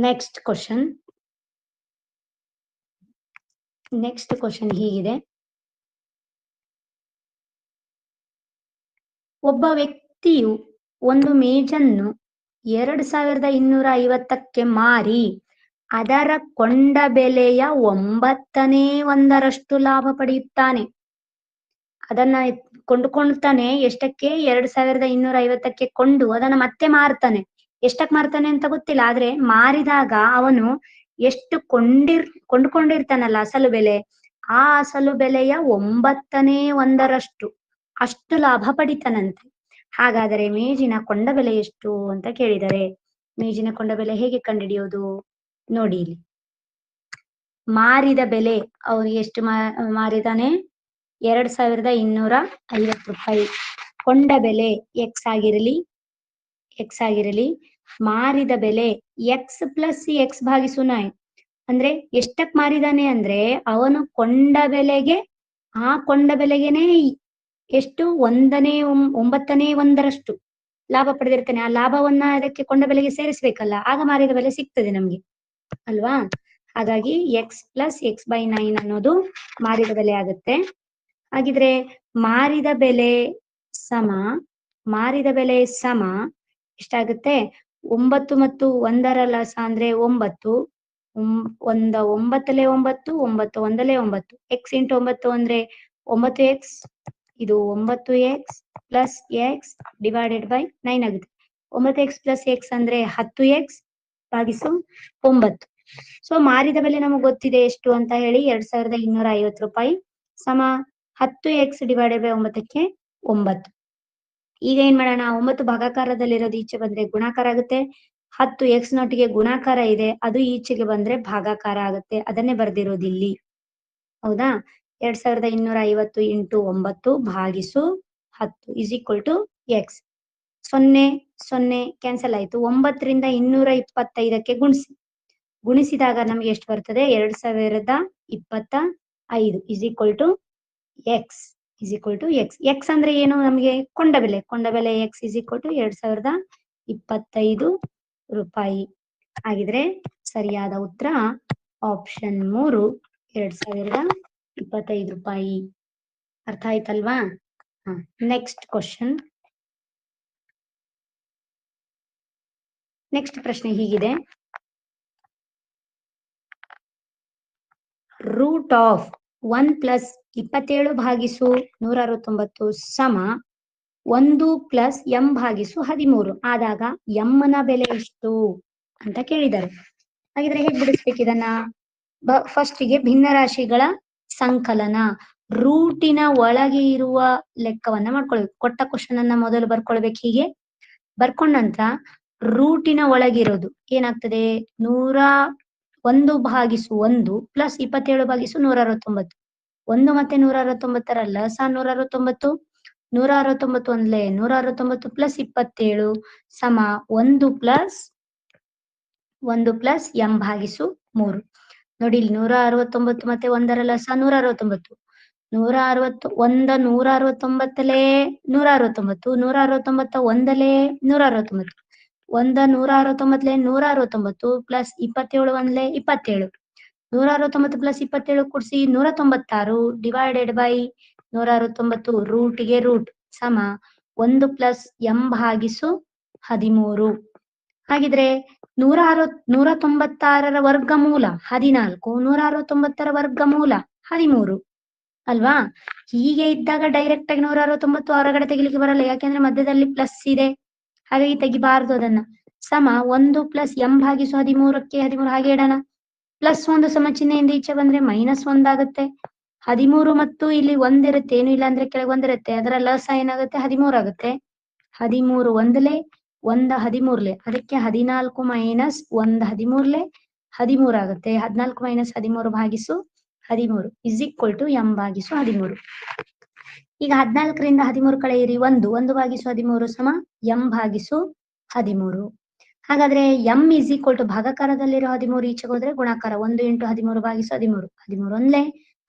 ನೆಕ್ಸ್ಟ್ ಕ್ವಶನ್ ಹೀಗಿದೆ. ಒಬ್ಬ ವ್ಯಕ್ತಿಯು ಒಂದು ಮೇಜನ್ನು 2250ಕ್ಕೆ ಮಾರಿ ಅದರ ಕೊಂಡ ಬೆಲೆಯ 9/1 ಲಾಭ ಪಡೆಯುತ್ತಾನೆ. ಅದನ್ನ ಕೊಂಡುಕೊಳ್ತಾನೆ, ಎಷ್ಟಕ್ಕೆ? 2250ಕ್ಕೆ ಕೊಂಡು ಅದನ್ನ ಮತ್ತೆ ಮಾರ್ತಾನೆ. ಎಷ್ಟಕ್ಕೆ ಮಾರ್ತಾನೆ ಅಂತ ಗೊತ್ತಿಲ್ಲ, ಆದ್ರೆ ಮಾರಿದಾಗ ಅವನು ಎಷ್ಟು ಕೊಂಡುಕೊಂಡಿರ್ತಾನಲ್ಲ ಅಸಲು ಬೆಲೆ, ಆ ಅಸಲು ಬೆಲೆಯ 9/1 ಅಷ್ಟು ಲಾಭ ಪಡಿತಾನಂತೆ. ಹಾಗಾದರೆ ಮೇಜಿನ ಕೊಂಡ ಬೆಲೆ ಎಷ್ಟು ಅಂತ ಕೇಳಿದರೆ, ಮೇಜಿನ ಕೊಂಡ ಬೆಲೆ ಹೇಗೆ ಕಂಡುಹಿಡಿಯೋದು ನೋಡಿ. ಇಲ್ಲಿ ಮಾರಿದ ಬೆಲೆ ಅವನು ಎಷ್ಟು ಮಾರಿದಾನೆ? 2250 ರೂಪಾಯಿ. ಕೊಂಡ ಬೆಲೆ ಎಕ್ಸ್ ಆಗಿರಲಿ, ಮಾರಿದ ಬೆಲೆ ಎಕ್ಸ್ ಪ್ಲಸ್ ಎಕ್ಸ್ ಭಾಗಿಸು 9. ಅಂದ್ರೆ ಎಷ್ಟಕ್ ಮಾರಿದಾನೆ ಅಂದ್ರೆ ಅವನು ಕೊಂಡ ಬೆಲೆಗೆ, ಆ ಕೊಂಡ ಬೆಲೆಗೆನೆ ಎಷ್ಟು? 9/1 ಲಾಭ ಪಡೆದಿರ್ತಾನೆ. ಆ ಲಾಭವನ್ನ ಅದಕ್ಕೆ ಕೊಂಡ ಬೆಲೆಗೆ ಸೇರಿಸ್ಬೇಕಲ್ಲ, ಆಗ ಮಾರಿದ ಬೆಲೆ ಸಿಗ್ತದೆ ನಮ್ಗೆ ಅಲ್ವಾ? ಹಾಗಾಗಿ ಎಕ್ಸ್ ಪ್ಲಸ್ x/9 ಅನ್ನೋದು ಮಾರಿದ ಬೆಲೆ ಆಗುತ್ತೆ. ಹಾಗಿದ್ರೆ ಮಾರಿದ ಬೆಲೆ ಸಮ ಎಷ್ಟಾಗುತ್ತೆ? 9 ಮತ್ತು 1ರ ಲಸ ಅಂದ್ರೆ 9, 1 9 9, 9 1 9, x ಇಂಟು 9 ಅಂದ್ರೆ 9x, ಇದು 9x plus X divided by 9 ಆಗುತ್ತೆ. 9x ಪ್ಲಸ್ ಎಕ್ಸ್ ಅಂದ್ರೆ 10x ಭಾಗಿಸು 9. ಸೊ ಮಾರಿದ ಬೆಲೆ ನಮಗೆ ಗೊತ್ತಿದೆ ಎಷ್ಟು ಅಂತ ಹೇಳಿ, 2250 ರೂಪಾಯಿ ಸಮ 10x ಡಿವೈಡೆಡ್ ಬೈ 9ಕ್ಕೆ 9. ಈಗ ಏನ್ ಮಾಡೋಣ? 9 ಭಾಗಾಕಾರದಲ್ಲಿರೋದು ಈಚೆ ಬಂದ್ರೆ ಗುಣಾಕಾರ ಆಗುತ್ತೆ. 10x ನೊಟ್ಟಿಗೆ ಗುಣಾಕಾರ ಇದೆ, ಅದು ಈಚೆಗೆ ಬಂದ್ರೆ ಭಾಗಾಕಾರ ಆಗುತ್ತೆ. ಅದನ್ನೇ ಬರ್ದಿರೋದು ಇಲ್ಲಿ, ಹೌದಾ? 2250 ಇಂಟು 9 ಭಾಗಿಸು 10 is equal to x. 0 0 cancel ಆಯ್ತು. 9ರಿಂದ 225ಕ್ಕೆ ಗುಣಿಸಿದಾಗ ನಮ್ಗೆ ಎಷ್ಟು ಬರ್ತದೆ? 2025 is equal to x. X ಅಂದ್ರೆ ಏನು? ನಮಗೆ ಕೊಂಡ ಬೆಲೆ ಎಕ್ಸ್ ಇಸ್ ಈಕ್ವಲ್ ಟು 2025 ರೂಪಾಯಿ. ಹಾಗಿದ್ರೆ ಸರಿಯಾದ ಉತ್ತರ ಆಪ್ಷನ್ 3 2025 ರೂಪಾಯಿ. ಅರ್ಥ ಆಯ್ತಲ್ವಾ? ನೆಕ್ಸ್ಟ್ ಪ್ರಶ್ನೆ ಹೀಗಿದೆ. ರೂಟ್ ಆಫ್ 1 ಪ್ಲಸ್ 27 ಭಾಗಿಸು 169 ಸಮ 1 ಪ್ಲಸ್ ಎಂ ಭಾಗಿಸು 13 ಆದಾಗ ಎಂ ನ ಬೆಲೆ ಎಷ್ಟು ಅಂತ ಕೇಳಿದ್ದಾರೆ. ಹಾಗಿದ್ರೆ ಹೇಗೆ ಬಿಡಿಸ್ಬೇಕು ಇದನ್ನ? ಫಸ್ಟಿಗೆ ಭಿನ್ನರಾಶಿಗಳ ಸಂಕಲನ, ರೂಟಿನ ಒಳಗೆ ಇರುವ ಲೆಕ್ಕವನ್ನ ಮಾಡ್ಕೊಳ್ಬೇಕು. ಕೊಟ್ಟ ಕ್ವಶನ್ ಅನ್ನ ಮೊದಲು ಬರ್ಕೊಳ್ಬೇಕು. ಹೀಗೆ ಬರ್ಕೊಂಡ ನಂತರ ರೂಟಿನ ಒಳಗಿರೋದು ಏನಾಗ್ತದೆ? 101 ಭಾಗಿಸು 1 ಪ್ಲಸ್ 27 ಭಾಗಿಸು 169. 1 ಮತ್ತೆ 169ರ ಲಸ 169, 169 ಒಂದ್ಲೆ 169 ಪ್ಲಸ್ 27 ಸಮ 1 ಪ್ಲಸ್ ಎಂ ಭಾಗಿಸು 3. ನೋಡಿ, ಇಲ್ಲಿ 169 ಮತ್ತೆ 1ರ ಲಸ 169. 160 169 169 169 ಒಂದಲೇ 169 169 169 ಪ್ಲಸ್ 27 ಒಂದಲೇ 27 169 ಪ್ಲಸ್ 27 ಕೂಡಿಸಿ 196 ಡಿವೈಡೆಡ್ ಬೈ 169 ರೂಟ್ಗೆ ರೂಟ್ ಸಮ 1 ಪ್ಲಸ್ m ಭಾಗಿಸು 13. ಹಾಗಿದ್ರೆ 196ರ ವರ್ಗಮೂಲ 14, 169ರ ವರ್ಗಮೂಲ 13 ಅಲ್ವಾ? ಹೀಗೆ ಇದ್ದಾಗ ಡೈರೆಕ್ಟ್ ಆಗಿ 169 ಹೊರಗಡೆ ತೆಗಿಲಿಕ್ಕೆ ಬರಲ್ಲ, ಯಾಕೆಂದ್ರೆ ಮಧ್ಯದಲ್ಲಿ ಪ್ಲಸ್ ಇದೆ, ಹಾಗಾಗಿ ತೆಗಿಬಾರ್ದು ಅದನ್ನ. ಸಮ 1 ಪ್ಲಸ್ m ಭಾಗಿಸು 13ಕ್ಕೆ 13 ಹಾಗೆ ಇಡೋಣ. ಪ್ಲಸ್ 1 ಸಮ ಚಿಹ್ನೆಯಿಂದ ಈಚೆ ಬಂದ್ರೆ -1 ಆಗುತ್ತೆ. 13 ಮತ್ತು ಇಲ್ಲಿ ಒಂದಿರುತ್ತೆ, ಏನು ಇಲ್ಲ ಅಂದ್ರೆ ಕೆಳಗೆ ಒಂದಿರುತ್ತೆ, ಅದರ ಲಸ ಏನಾಗುತ್ತೆ 13 ಆಗುತ್ತೆ. 13 ಒಂದಲೇ 1 13ಲೇ, ಅದಕ್ಕೆ 14 ಮೈನಸ್ 1 13ಲೇ 13 ಆಗುತ್ತೆ. 14 ಮೈನಸ್ 13 ಭಾಗಿಸು 13 ಇಸ್ ಈಕ್ವಲ್ ಟು m ಭಾಗಿಸು 13. ಈಗ 14ರಿಂದ 13 ಕಳೆಯಿರಿ 1 ಭಾಗಿಸು 13 ಸಮ m ಭಾಗಿಸು 13. ಹಾಗಾದ್ರೆ m ಇಸ್ ಈಕ್ವಲ್ ಟು ಭಾಗಾಕಾರದಲ್ಲಿರೋ 13 ಈಚೆಗೆ ಹೋದ್ರೆ ಗುಣಾಕಾರ 1 ಇಂಟು 13 ಭಾಗಿಸು 13 13 ಒಂದ್ಲೆ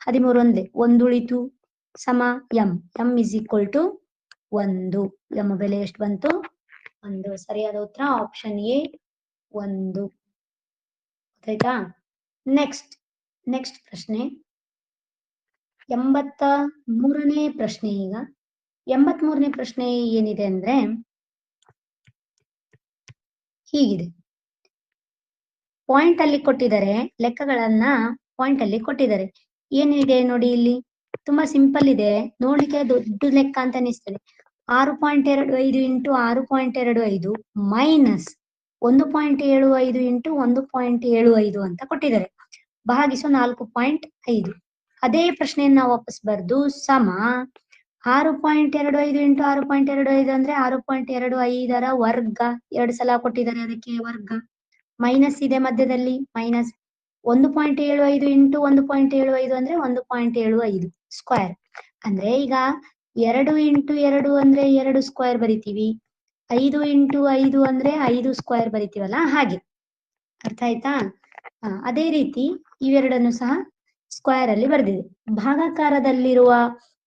13 ಒಂದ್ಲೆ 1 ಉಳಿತು ಸಮ m is equal to 1. m ಬೆಲೆ ಎಷ್ಟು ಬಂತು? 1. ಸರಿಯಾದ ಉತ್ತರ ಆಪ್ಷನ್ ಎ 1. ಆಯ್ತಾ? ನೆಕ್ಸ್ಟ್ ಪ್ರಶ್ನೆ 83ನೇ ಪ್ರಶ್ನೆ. ಈಗ 83ನೇ ಪ್ರಶ್ನೆ ಏನಿದೆ ಅಂದ್ರೆ ಹೀಗಿದೆ. ಪಾಯಿಂಟ್ ಅಲ್ಲಿ ಕೊಟ್ಟಿದ್ದಾರೆ, ಲೆಕ್ಕಗಳನ್ನ ಪಾಯಿಂಟ್ ಅಲ್ಲಿ ಕೊಟ್ಟಿದ್ದಾರೆ. ಏನಿದೆ ನೋಡಿ, ಇಲ್ಲಿ ತುಂಬಾ ಸಿಂಪಲ್ ಇದೆ, ನೋಡ್ಲಿಕ್ಕೆ ದೊಡ್ಡ ಲೆಕ್ಕ ಅಂತ ಅನಿಸ್ತದೆ. 6.25 ಇಂಟು 6.25 ಮೈನಸ್ 1.75 ಇಂಟು 1.75 ಅಂತ ಕೊಟ್ಟಿದ್ದಾರೆ. ಭಾಗಿಸು 4.5. ಅದೇ ಪ್ರಶ್ನೆಯನ್ನ ನಾವು ವಾಪಸ್ ಬರ್ದು ಸಮ 6.25 ಇಂಟು 6.25 ಅಂದ್ರೆ 6.25ರ ವರ್ಗ 2 ಸಲ ಕೊಟ್ಟಿದ್ದಾರೆ, ಅದಕ್ಕೆ ವರ್ಗ ಮೈನಸ್ ಇದೆ ಮಧ್ಯದಲ್ಲಿ ಮೈನಸ್ 1.75 ಇಂಟು 1.75 ಅಂದ್ರೆ 1.75 ಸ್ಕ್ವೇರ್. ಅಂದ್ರೆ ಈಗ 2 ಇಂಟು 2 ಅಂದ್ರೆ 2 ಸ್ಕ್ವೇರ್ ಬರಿತೀವಿ, 5 ಇಂಟು 5 ಅಂದ್ರೆ 5 ಸ್ಕ್ವೇರ್ ಬರಿತೀವಲ್ಲ, ಹಾಗೆ. ಅರ್ಥ ಆಯ್ತಾ? ಅದೇ ರೀತಿ ಇವೆರಡನ್ನು ಸಹ ಸ್ಕ್ವೇರ್ ಅಲ್ಲಿ ಬರೆದಿದೆ. ಭಾಗಾಕಾರದಲ್ಲಿರುವ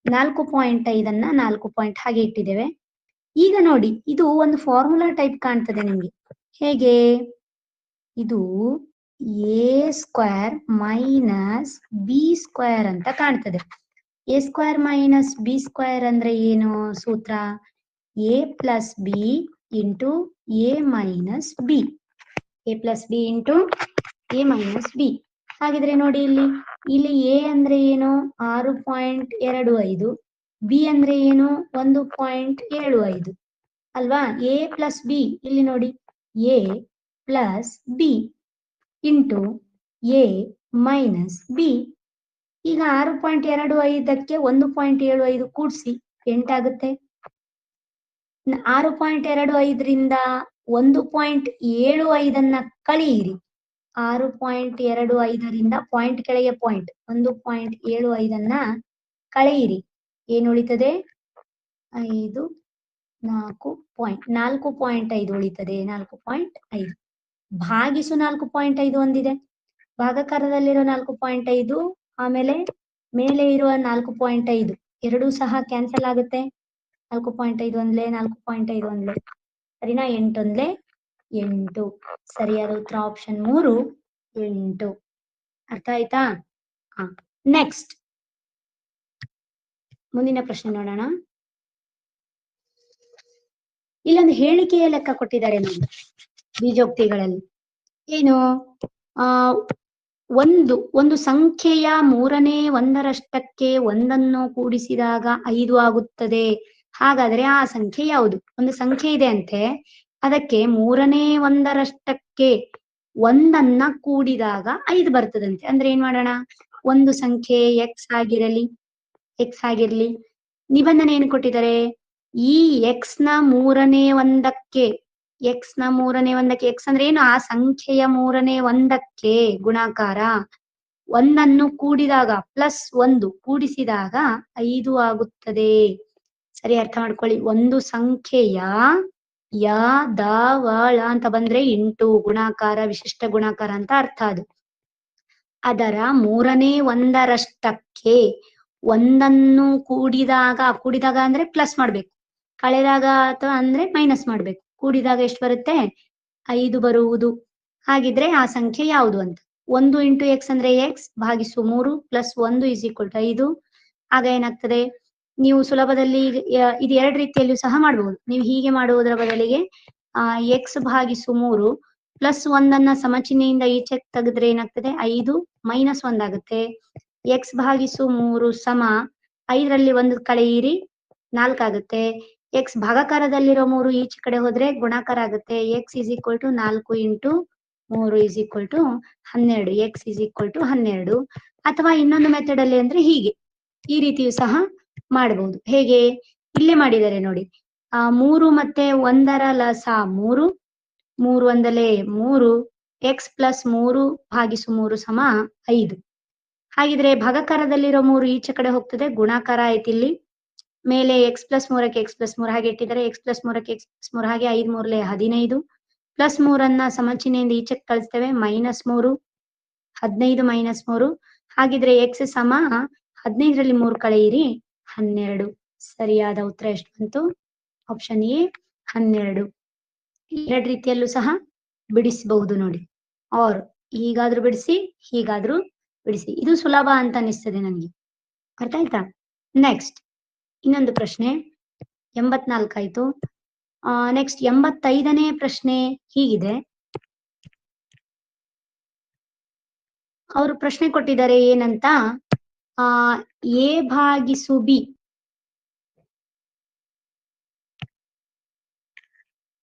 4.5 4 ಪಾಯಿಂಟ್ ಹಾಗೆ ಇಟ್ಟಿದ್ದೇವೆ. ಈಗ ನೋಡಿ, ಇದು ಒಂದು ಫಾರ್ಮುಲಾ ಟೈಪ್ ಕಾಣ್ತದೆ ನಿಮ್ಗೆ. ಹೇಗೆ? ಇದು a square minus B square ಅಂತ ಕಾಣ್ತದೆ. a square minus B square ಅಂದ್ರೆ ಏನು ಸೂತ್ರ? a plus B into a minus B, a plus B into a minus B. ಹಾಗಿದ್ರೆ ನೋಡಿ, ಇಲ್ಲಿ a ಅಂದ್ರೆ ಏನು 6.25, ಬಿ ಅಂದ್ರೆ ಏನು 1.75 ಅಲ್ವಾ? a ಪ್ಲಸ್ ಬಿ, ಇಲ್ಲಿ ನೋಡಿ a plus B into a minus B. ಈಗ 6.25ಕ್ಕೆ 1.75 ಕೂಡಿಸಿ 8 ಆಗುತ್ತೆ. 6.25ರಿಂದ 1.75 ಕಳೆಯಿರಿ. 6.25ರಿಂದ ಪಾಯಿಂಟ್ ಕೆಳಗೆ ಪಾಯಿಂಟ್ 1.75 ಕಳೆಯಿರಿ. ಏನು ಉಳಿತದೆ? 5 4.5 ಉಳಿತದೆ. 4.5 ಭಾಗಿಸು 4.5 ಒಂದಿದೆ, ಭಾಗಾಕಾರದಲ್ಲಿರೋ 4.5, ಆಮೇಲೆ ಮೇಲೆ ಇರುವ 4.5 ಎರಡೂ ಸಹ ಕ್ಯಾನ್ಸಲ್ ಆಗುತ್ತೆ. 4.5 ಒಂದ್ಲೆ 4.5 ಒಂದ್ಲೆ, ಸರಿನಾ? 8 ಒಂದ್ಲೆ 8. ಸರಿಯಾದ ಉತ್ತರ ಆಪ್ಷನ್ 3 8. ಅರ್ಥ ಆಯ್ತಾ? ನೆಕ್ಸ್ಟ್ ಮುಂದಿನ ಪ್ರಶ್ನೆ ನೋಡೋಣ. ಇಲ್ಲೊಂದು ಹೇಳಿಕೆಯ ಲೆಕ್ಕ ಕೊಟ್ಟಿದ್ದಾರೆ ನೋಡಿ, ಬೀಜೋಕ್ತಿಗಳಲ್ಲಿ. ಏನು? ಒಂದು ಸಂಖ್ಯೆಯ 3ನೇ ಒಂದರಷ್ಟಕ್ಕೆ 1 ಕೂಡಿಸಿದಾಗ 5 ಆಗುತ್ತದೆ. ಹಾಗಾದ್ರೆ ಆ ಸಂಖ್ಯೆ ಯಾವುದು? ಒಂದು ಸಂಖ್ಯೆ ಇದೆ ಅಂತೆ, ಅದಕ್ಕೆ 3ನೇ ಒಂದರಷ್ಟಕ್ಕೆ 1 ಕೂಡಿದಾಗ 5 ಬರ್ತದಂತೆ. ಅಂದ್ರೆ ಏನ್ ಮಾಡೋಣ? ಒಂದು ಸಂಖ್ಯೆ x ಆಗಿರ್ಲಿ, ನಿಬಂಧನೆ ಏನು ಕೊಟ್ಟಿದ್ದಾರೆ? ಈ x ನ 3ನೇ ಒಂದಕ್ಕೆ x ಅಂದ್ರೆ ಏನು? ಆ ಸಂಖ್ಯೆಯ 3ನೇ ಒಂದಕ್ಕೆ ಗುಣಾಕಾರ 1 ಕೂಡಿದಾಗ ಪ್ಲಸ್ 1 ಕೂಡಿಸಿದಾಗ 5 ಆಗುತ್ತದೆ. ಸರಿ, ಅರ್ಥ ಮಾಡ್ಕೊಳ್ಳಿ. ಒಂದು ಸಂಖ್ಯೆಯ ಯ ದ ವ ಳ ಅಂತ ಬಂದ್ರೆ 8 ಗುಣಾಕಾರ, ವಿಶಿಷ್ಟ ಗುಣಾಕಾರ ಅಂತ ಅರ್ಥ. ಅದು ಅದರ 3ನೇ ಒಂದರಷ್ಟಕ್ಕೆ ಒಂದನ್ನು ಕೂಡಿದಾಗ ಅಂದ್ರೆ ಪ್ಲಸ್ ಮಾಡ್ಬೇಕು, ಕಳೆದಾಗ ಅಥವಾ ಅಂದ್ರೆ ಮೈನಸ್ ಮಾಡ್ಬೇಕು. ಕೂಡಿದಾಗ ಎಷ್ಟು ಬರುತ್ತೆ? 5 ಬರುವುದು. ಹಾಗಿದ್ರೆ ಆ ಸಂಖ್ಯೆ ಯಾವುದು ಅಂತ. 1 ಇಂಟು ಎಕ್ಸ್ ಅಂದ್ರೆ ಎಕ್ಸ್ ಭಾಗಿಸು 3 ಪ್ಲಸ್ 1 ಇಸ್ ಈಕ್ವಲ್ ಟು 5. ಆಗ ಏನಾಗ್ತದೆ? ನೀವು ಸುಲಭದಲ್ಲಿ ಇದು ಎರಡು ರೀತಿಯಲ್ಲೂ ಸಹ ಮಾಡಬಹುದು. ನೀವು ಹೀಗೆ ಮಾಡುವುದರ ಬದಲಿಗೆ ಎಕ್ಸ್ ಭಾಗಿಸು 3 ಪ್ಲಸ್ 1 ಸಮಚಿಹ್ನೆಯಿಂದ ಈಚೆ ತೆಗೆದ್ರೆ ಏನಾಗ್ತದೆ? 5 ಮೈನಸ್ 1 ಆಗುತ್ತೆ. ಎಕ್ಸ್ ಭಾಗಿಸು 3 ಸಮ 5ರಲ್ಲಿ 1 ಕಳೆಯಿರಿ 4 ಆಗುತ್ತೆ. ಎಕ್ಸ್ ಭಾಗಾಕಾರದಲ್ಲಿರೋ 3 ಈಚೆ ಕಡೆ ಹೋದ್ರೆ ಗುಣಾಕಾರ ಆಗುತ್ತೆ. X is equal to 4 into 3 is equal to 12. X is equal to 12. ಅಥವಾ ಇನ್ನೊಂದು ಮೆಥಡ್ ಅಲ್ಲಿ ಅಂದ್ರೆ ಹೀಗೆ, ಈ ರೀತಿಯೂ ಸಹ ಮಾಡಬಹುದು. ಹೇಗೆ? ಇಲ್ಲೇ ಮಾಡಿದ್ದಾರೆ ನೋಡಿ. 3 ಮತ್ತೆ 1ರ ಲಸ 3, 3 ಒಂದಲೇ 3, ಎಕ್ಸ್ ಪ್ಲಸ್ 3 ಭಾಗಿಸು 3 ಸಮ 5. ಹಾಗಿದ್ರೆ ಭಾಗಾಕಾರದಲ್ಲಿರೋ 3 ಈಚೆ ಕಡೆ ಹೋಗ್ತದೆ, ಗುಣಾಕಾರ ಆಯ್ತು. ಇಲ್ಲಿ ಮೇಲೆ ಎಕ್ಸ್ ಪ್ಲಸ್ 3ಕ್ಕೆ ಎಕ್ಸ್ ಪ್ಲಸ್ 3 ಹಾಗೆ ಇಟ್ಟಿದ್ದಾರೆ. ಎಕ್ಸ್ ಪ್ಲಸ್ 3ಕ್ಕೆ ಎಕ್ಸ್ ಪ್ಲಸ್ 3 ಹಾಗೆ 5 3 15 ಪ್ಲಸ್ 3 ಸಮಚಿಹ್ನೆಯಿಂದ ಈಚೆಗೆ ಕಳಿಸ್ತೇವೆ. -3 15 -3. ಹಾಗಿದ್ರೆ ಎಕ್ಸ್ ಸಮ 15ರಲ್ಲಿ 3 ಕಳೆಯಿರಿ 12. ಸರಿಯಾದ ಉತ್ತರ ಎಷ್ಟು ಬಂತು? Option A 12. ಎರಡು ರೀತಿಯಲ್ಲೂ ಸಹ ಬಿಡಿಸಬಹುದು ನೋಡಿ. ಆರ್ ಹೀಗಾದ್ರೂ ಬಿಡಿಸಿ, ಹೀಗಾದ್ರೂ ಬಿಡಿಸಿ. ಇದು ಸುಲಭ ಅಂತ ಅನಿಸ್ತದೆ ನನಗೆ. ಅರ್ಥ ಆಯ್ತಾ? ನೆಕ್ಸ್ಟ್ ಇನ್ನೊಂದು ಪ್ರಶ್ನೆ. 84 ಆಯ್ತು. ನೆಕ್ಸ್ಟ್ 85ನೇ ಪ್ರಶ್ನೆ ಹೀಗಿದೆ. ಅವರು ಪ್ರಶ್ನೆ ಕೊಟ್ಟಿದ್ದಾರೆ ಏನಂತ, ಎ ಭಾಗಿಸು ಬಿ,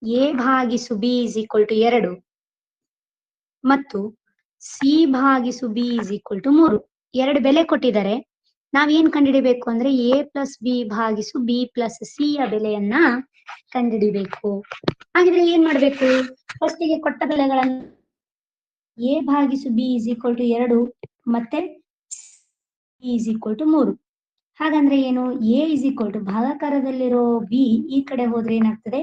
ಎ ಭಾಗಿಸು ಬಿ ಇಸ್ ಈಕ್ವಲ್ ಟು 2 ಮತ್ತು ಸಿ ಭಾಗಿಸು ಬಿ ಇಸ್ ಈಕ್ವಲ್ ಟು 3. ಎರಡು ಬೆಲೆ ಕೊಟ್ಟಿದ್ದಾರೆ. ನಾವೇನ್ ಕಂಡುಹಿಡಿಬೇಕು ಅಂದ್ರೆ ಎ ಪ್ಲಸ್ ಬಿ ಭಾಗಿಸು ಬಿ ಪ್ಲಸ್ ಸಿ ಯ ಬೆಲೆಯನ್ನ ಕಂಡುಹಿಡಿಬೇಕು. ಹಾಗಿದ್ರೆ ಏನ್ ಮಾಡ್ಬೇಕು? ಫಸ್ಟಿಗೆ ಕೊಟ್ಟ ಬೆಲೆಗಳನ್ನು ಎ ಭಾಗಿಸು ಬಿ ಇಸ್ ಈಕ್ವಲ್ ಟು 2 ಮತ್ತೆ ಇಸ್ ಈಕ್ವಲ್ ಟು 3. ಹಾಗಂದ್ರೆ ಏನು? ಎ ಇಸ್ ಈಕ್ವಲ್ ಟು ಭಾಗಾಕಾರದಲ್ಲಿರೋ ಬಿ ಈ ಕಡೆ ಹೋದ್ರೆ ಏನಾಗ್ತದೆ?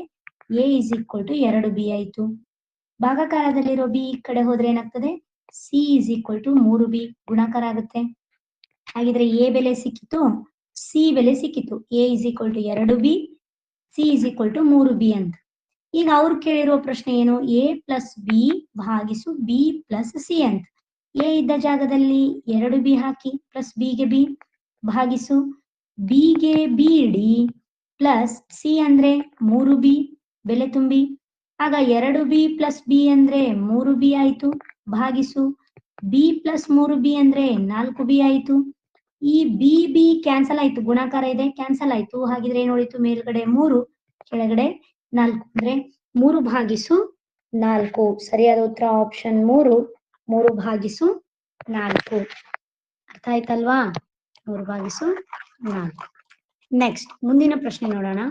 A is equal to 2b ಆಯ್ತು. ಭಾಗಾಕಾರದಲ್ಲಿರೋ ಬಿ ಈ ಕಡೆ ಹೋದ್ರೆ ಏನಾಗ್ತದೆ? C is equal to 3b ಗುಣಾಕಾರ ಆಗುತ್ತೆ. ಹಾಗಿದ್ರೆ ಎ ಬೆಲೆ ಸಿಕ್ಕಿತು, ಸಿ ಬೆಲೆ ಸಿಕ್ಕಿತು. A is equal to 2b, c is equal to 3b ಅಂತ. ಈಗ ಅವ್ರು ಕೇಳಿರೋ ಪ್ರಶ್ನೆ ಏನು? ಎ ಪ್ಲಸ್ ಬಿ ಭಾಗಿಸು ಬಿ ಪ್ಲಸ್ ಸಿ ಅಂತ. ಎ ಇದ್ದ ಜಾಗದಲ್ಲಿ 2b ಹಾಕಿ ಪ್ಲಸ್ ಬಿಗೆ ಬಿ ಭಾಗಿಸು ಬಿಗೆ ಬಿ ಡಿ ಪ್ಲಸ್ ಸಿ ಅಂದ್ರೆ 3b ಬೆಲೆ ತುಂಬಿ. ಆಗ 2b ಪ್ಲಸ್ ಬಿ ಅಂದ್ರೆ 3b ಆಯ್ತು ಭಾಗಿಸು ಬಿ ಪ್ಲಸ್ 3b ಅಂದ್ರೆ 4b ಆಯ್ತು. ಈ ಬಿ ಬಿ ಕ್ಯಾನ್ಸಲ್ ಆಯ್ತು, ಗುಣಾಕಾರ ಇದೆ ಕ್ಯಾನ್ಸಲ್ ಆಯ್ತು. ಹಾಗಿದ್ರೆ ಏನ್ ಉಳಿತು? ಮೇಲ್ಗಡೆ 3 ಕೆಳಗಡೆ 4 ಅಂದ್ರೆ 3 ಭಾಗಿಸು 4. ಸರಿಯಾದ ಉತ್ತರ ಆಪ್ಷನ್ 3, 3 ಭಾಗಿಸು 4. ಅರ್ಥ ಆಯ್ತಲ್ವಾ? 3 ಭಾಗಿಸು 4. ನೆಕ್ಸ್ಟ್ ಮುಂದಿನ ಪ್ರಶ್ನೆ ನೋಡೋಣ.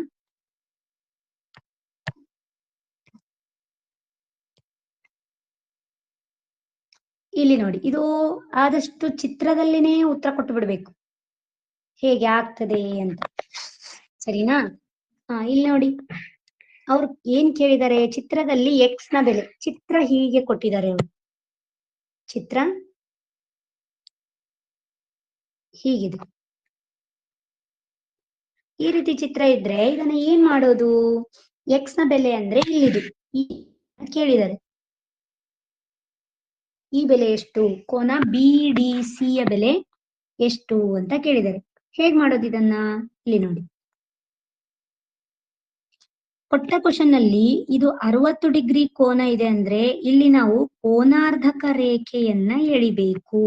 ಇಲ್ಲಿ ನೋಡಿ, ಇದು ಆದಷ್ಟು ಚಿತ್ರದಲ್ಲಿನೇ ಉತ್ತರ ಕೊಟ್ಟು ಬಿಡ್ಬೇಕು, ಹೇಗೆ ಆಗ್ತದೆ ಅಂತ. ಸರಿನಾ? ಇಲ್ಲಿ ನೋಡಿ, ಅವ್ರು ಏನ್ ಕೇಳಿದ್ದಾರೆ? ಚಿತ್ರದಲ್ಲಿ ಎಕ್ಸ್ ನ ಬೆಲೆ. ಚಿತ್ರ ಹೀಗೆ ಕೊಟ್ಟಿದ್ದಾರೆ. ಅವರು ಚಿತ್ರ ಹೀಗಿದೆ. ಈ ರೀತಿ ಚಿತ್ರ ಇದ್ರೆ ಇದನ್ನ ಏನ್ ಮಾಡೋದು? ಎಕ್ಸ್ ನ ಬೆಲೆ ಅಂದ್ರೆ ಇಲ್ಲಿದು ಕೇಳಿದ್ದಾರೆ. ಈ ಬೆಲೆ ಎಷ್ಟು? ಕೋನ ಬಿ ಡಿ ಸಿ ಯ ಬೆಲೆ ಎಷ್ಟು ಅಂತ ಕೇಳಿದ್ದಾರೆ. ಹೇಗ್ ಮಾಡೋದು ಇದನ್ನ? ಇಲ್ಲಿ ನೋಡಿ, ಕೊಟ್ಟ ಕ್ವಶನ್ ಅಲ್ಲಿ ಇದು 60 ಡಿಗ್ರಿ ಕೋನ ಇದೆ ಅಂದ್ರೆ ಇಲ್ಲಿ ನಾವು ಕೋನಾರ್ಧಕ ರೇಖೆಯನ್ನ ಎಳಿಬೇಕು.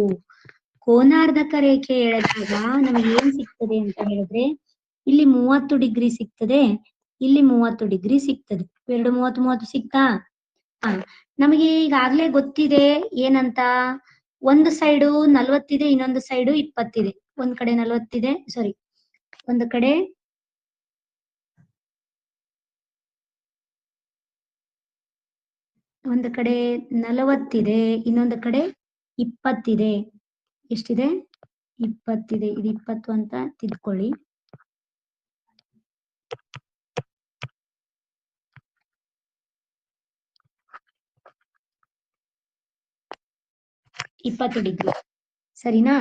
ಕೋನಾರ್ಧಕ ರೇಖೆ ಎಳೆದಾಗ ನಮಗೆ ಏನ್ ಸಿಗ್ತದೆ ಅಂತ ಹೇಳಿದ್ರೆ, ಇಲ್ಲಿ 30 ಡಿಗ್ರಿ ಸಿಗ್ತದೆ, ಇಲ್ಲಿ 30 ಡಿಗ್ರಿ ಸಿಗ್ತದೆ. 2 30 30 ಸಿಗ್ತಾ? ನಮಗೆ ಈಗಾಗ್ಲೇ ಗೊತ್ತಿದೆ ಏನಂತ, ಒಂದು ಸೈಡು 40 ಇದೆ, ಇನ್ನೊಂದು ಸೈಡು 20 ಇದೆ. ಒಂದ್ ಕಡೆ 40 ಇದೆ, ಸಾರಿ ಒಂದು ಕಡೆ ಒಂದು ಕಡೆ 40 ಇದೆ, ಇನ್ನೊಂದು ಕಡೆ 20 ಇದೆ. ಎಷ್ಟಿದೆ? 20 ಇದೆ. ಇದು 20 ಅಂತ ತಿಳ್ಕೊಳ್ಳಿ. ಡಿಗ್ರಿ ಸರಿನಾ?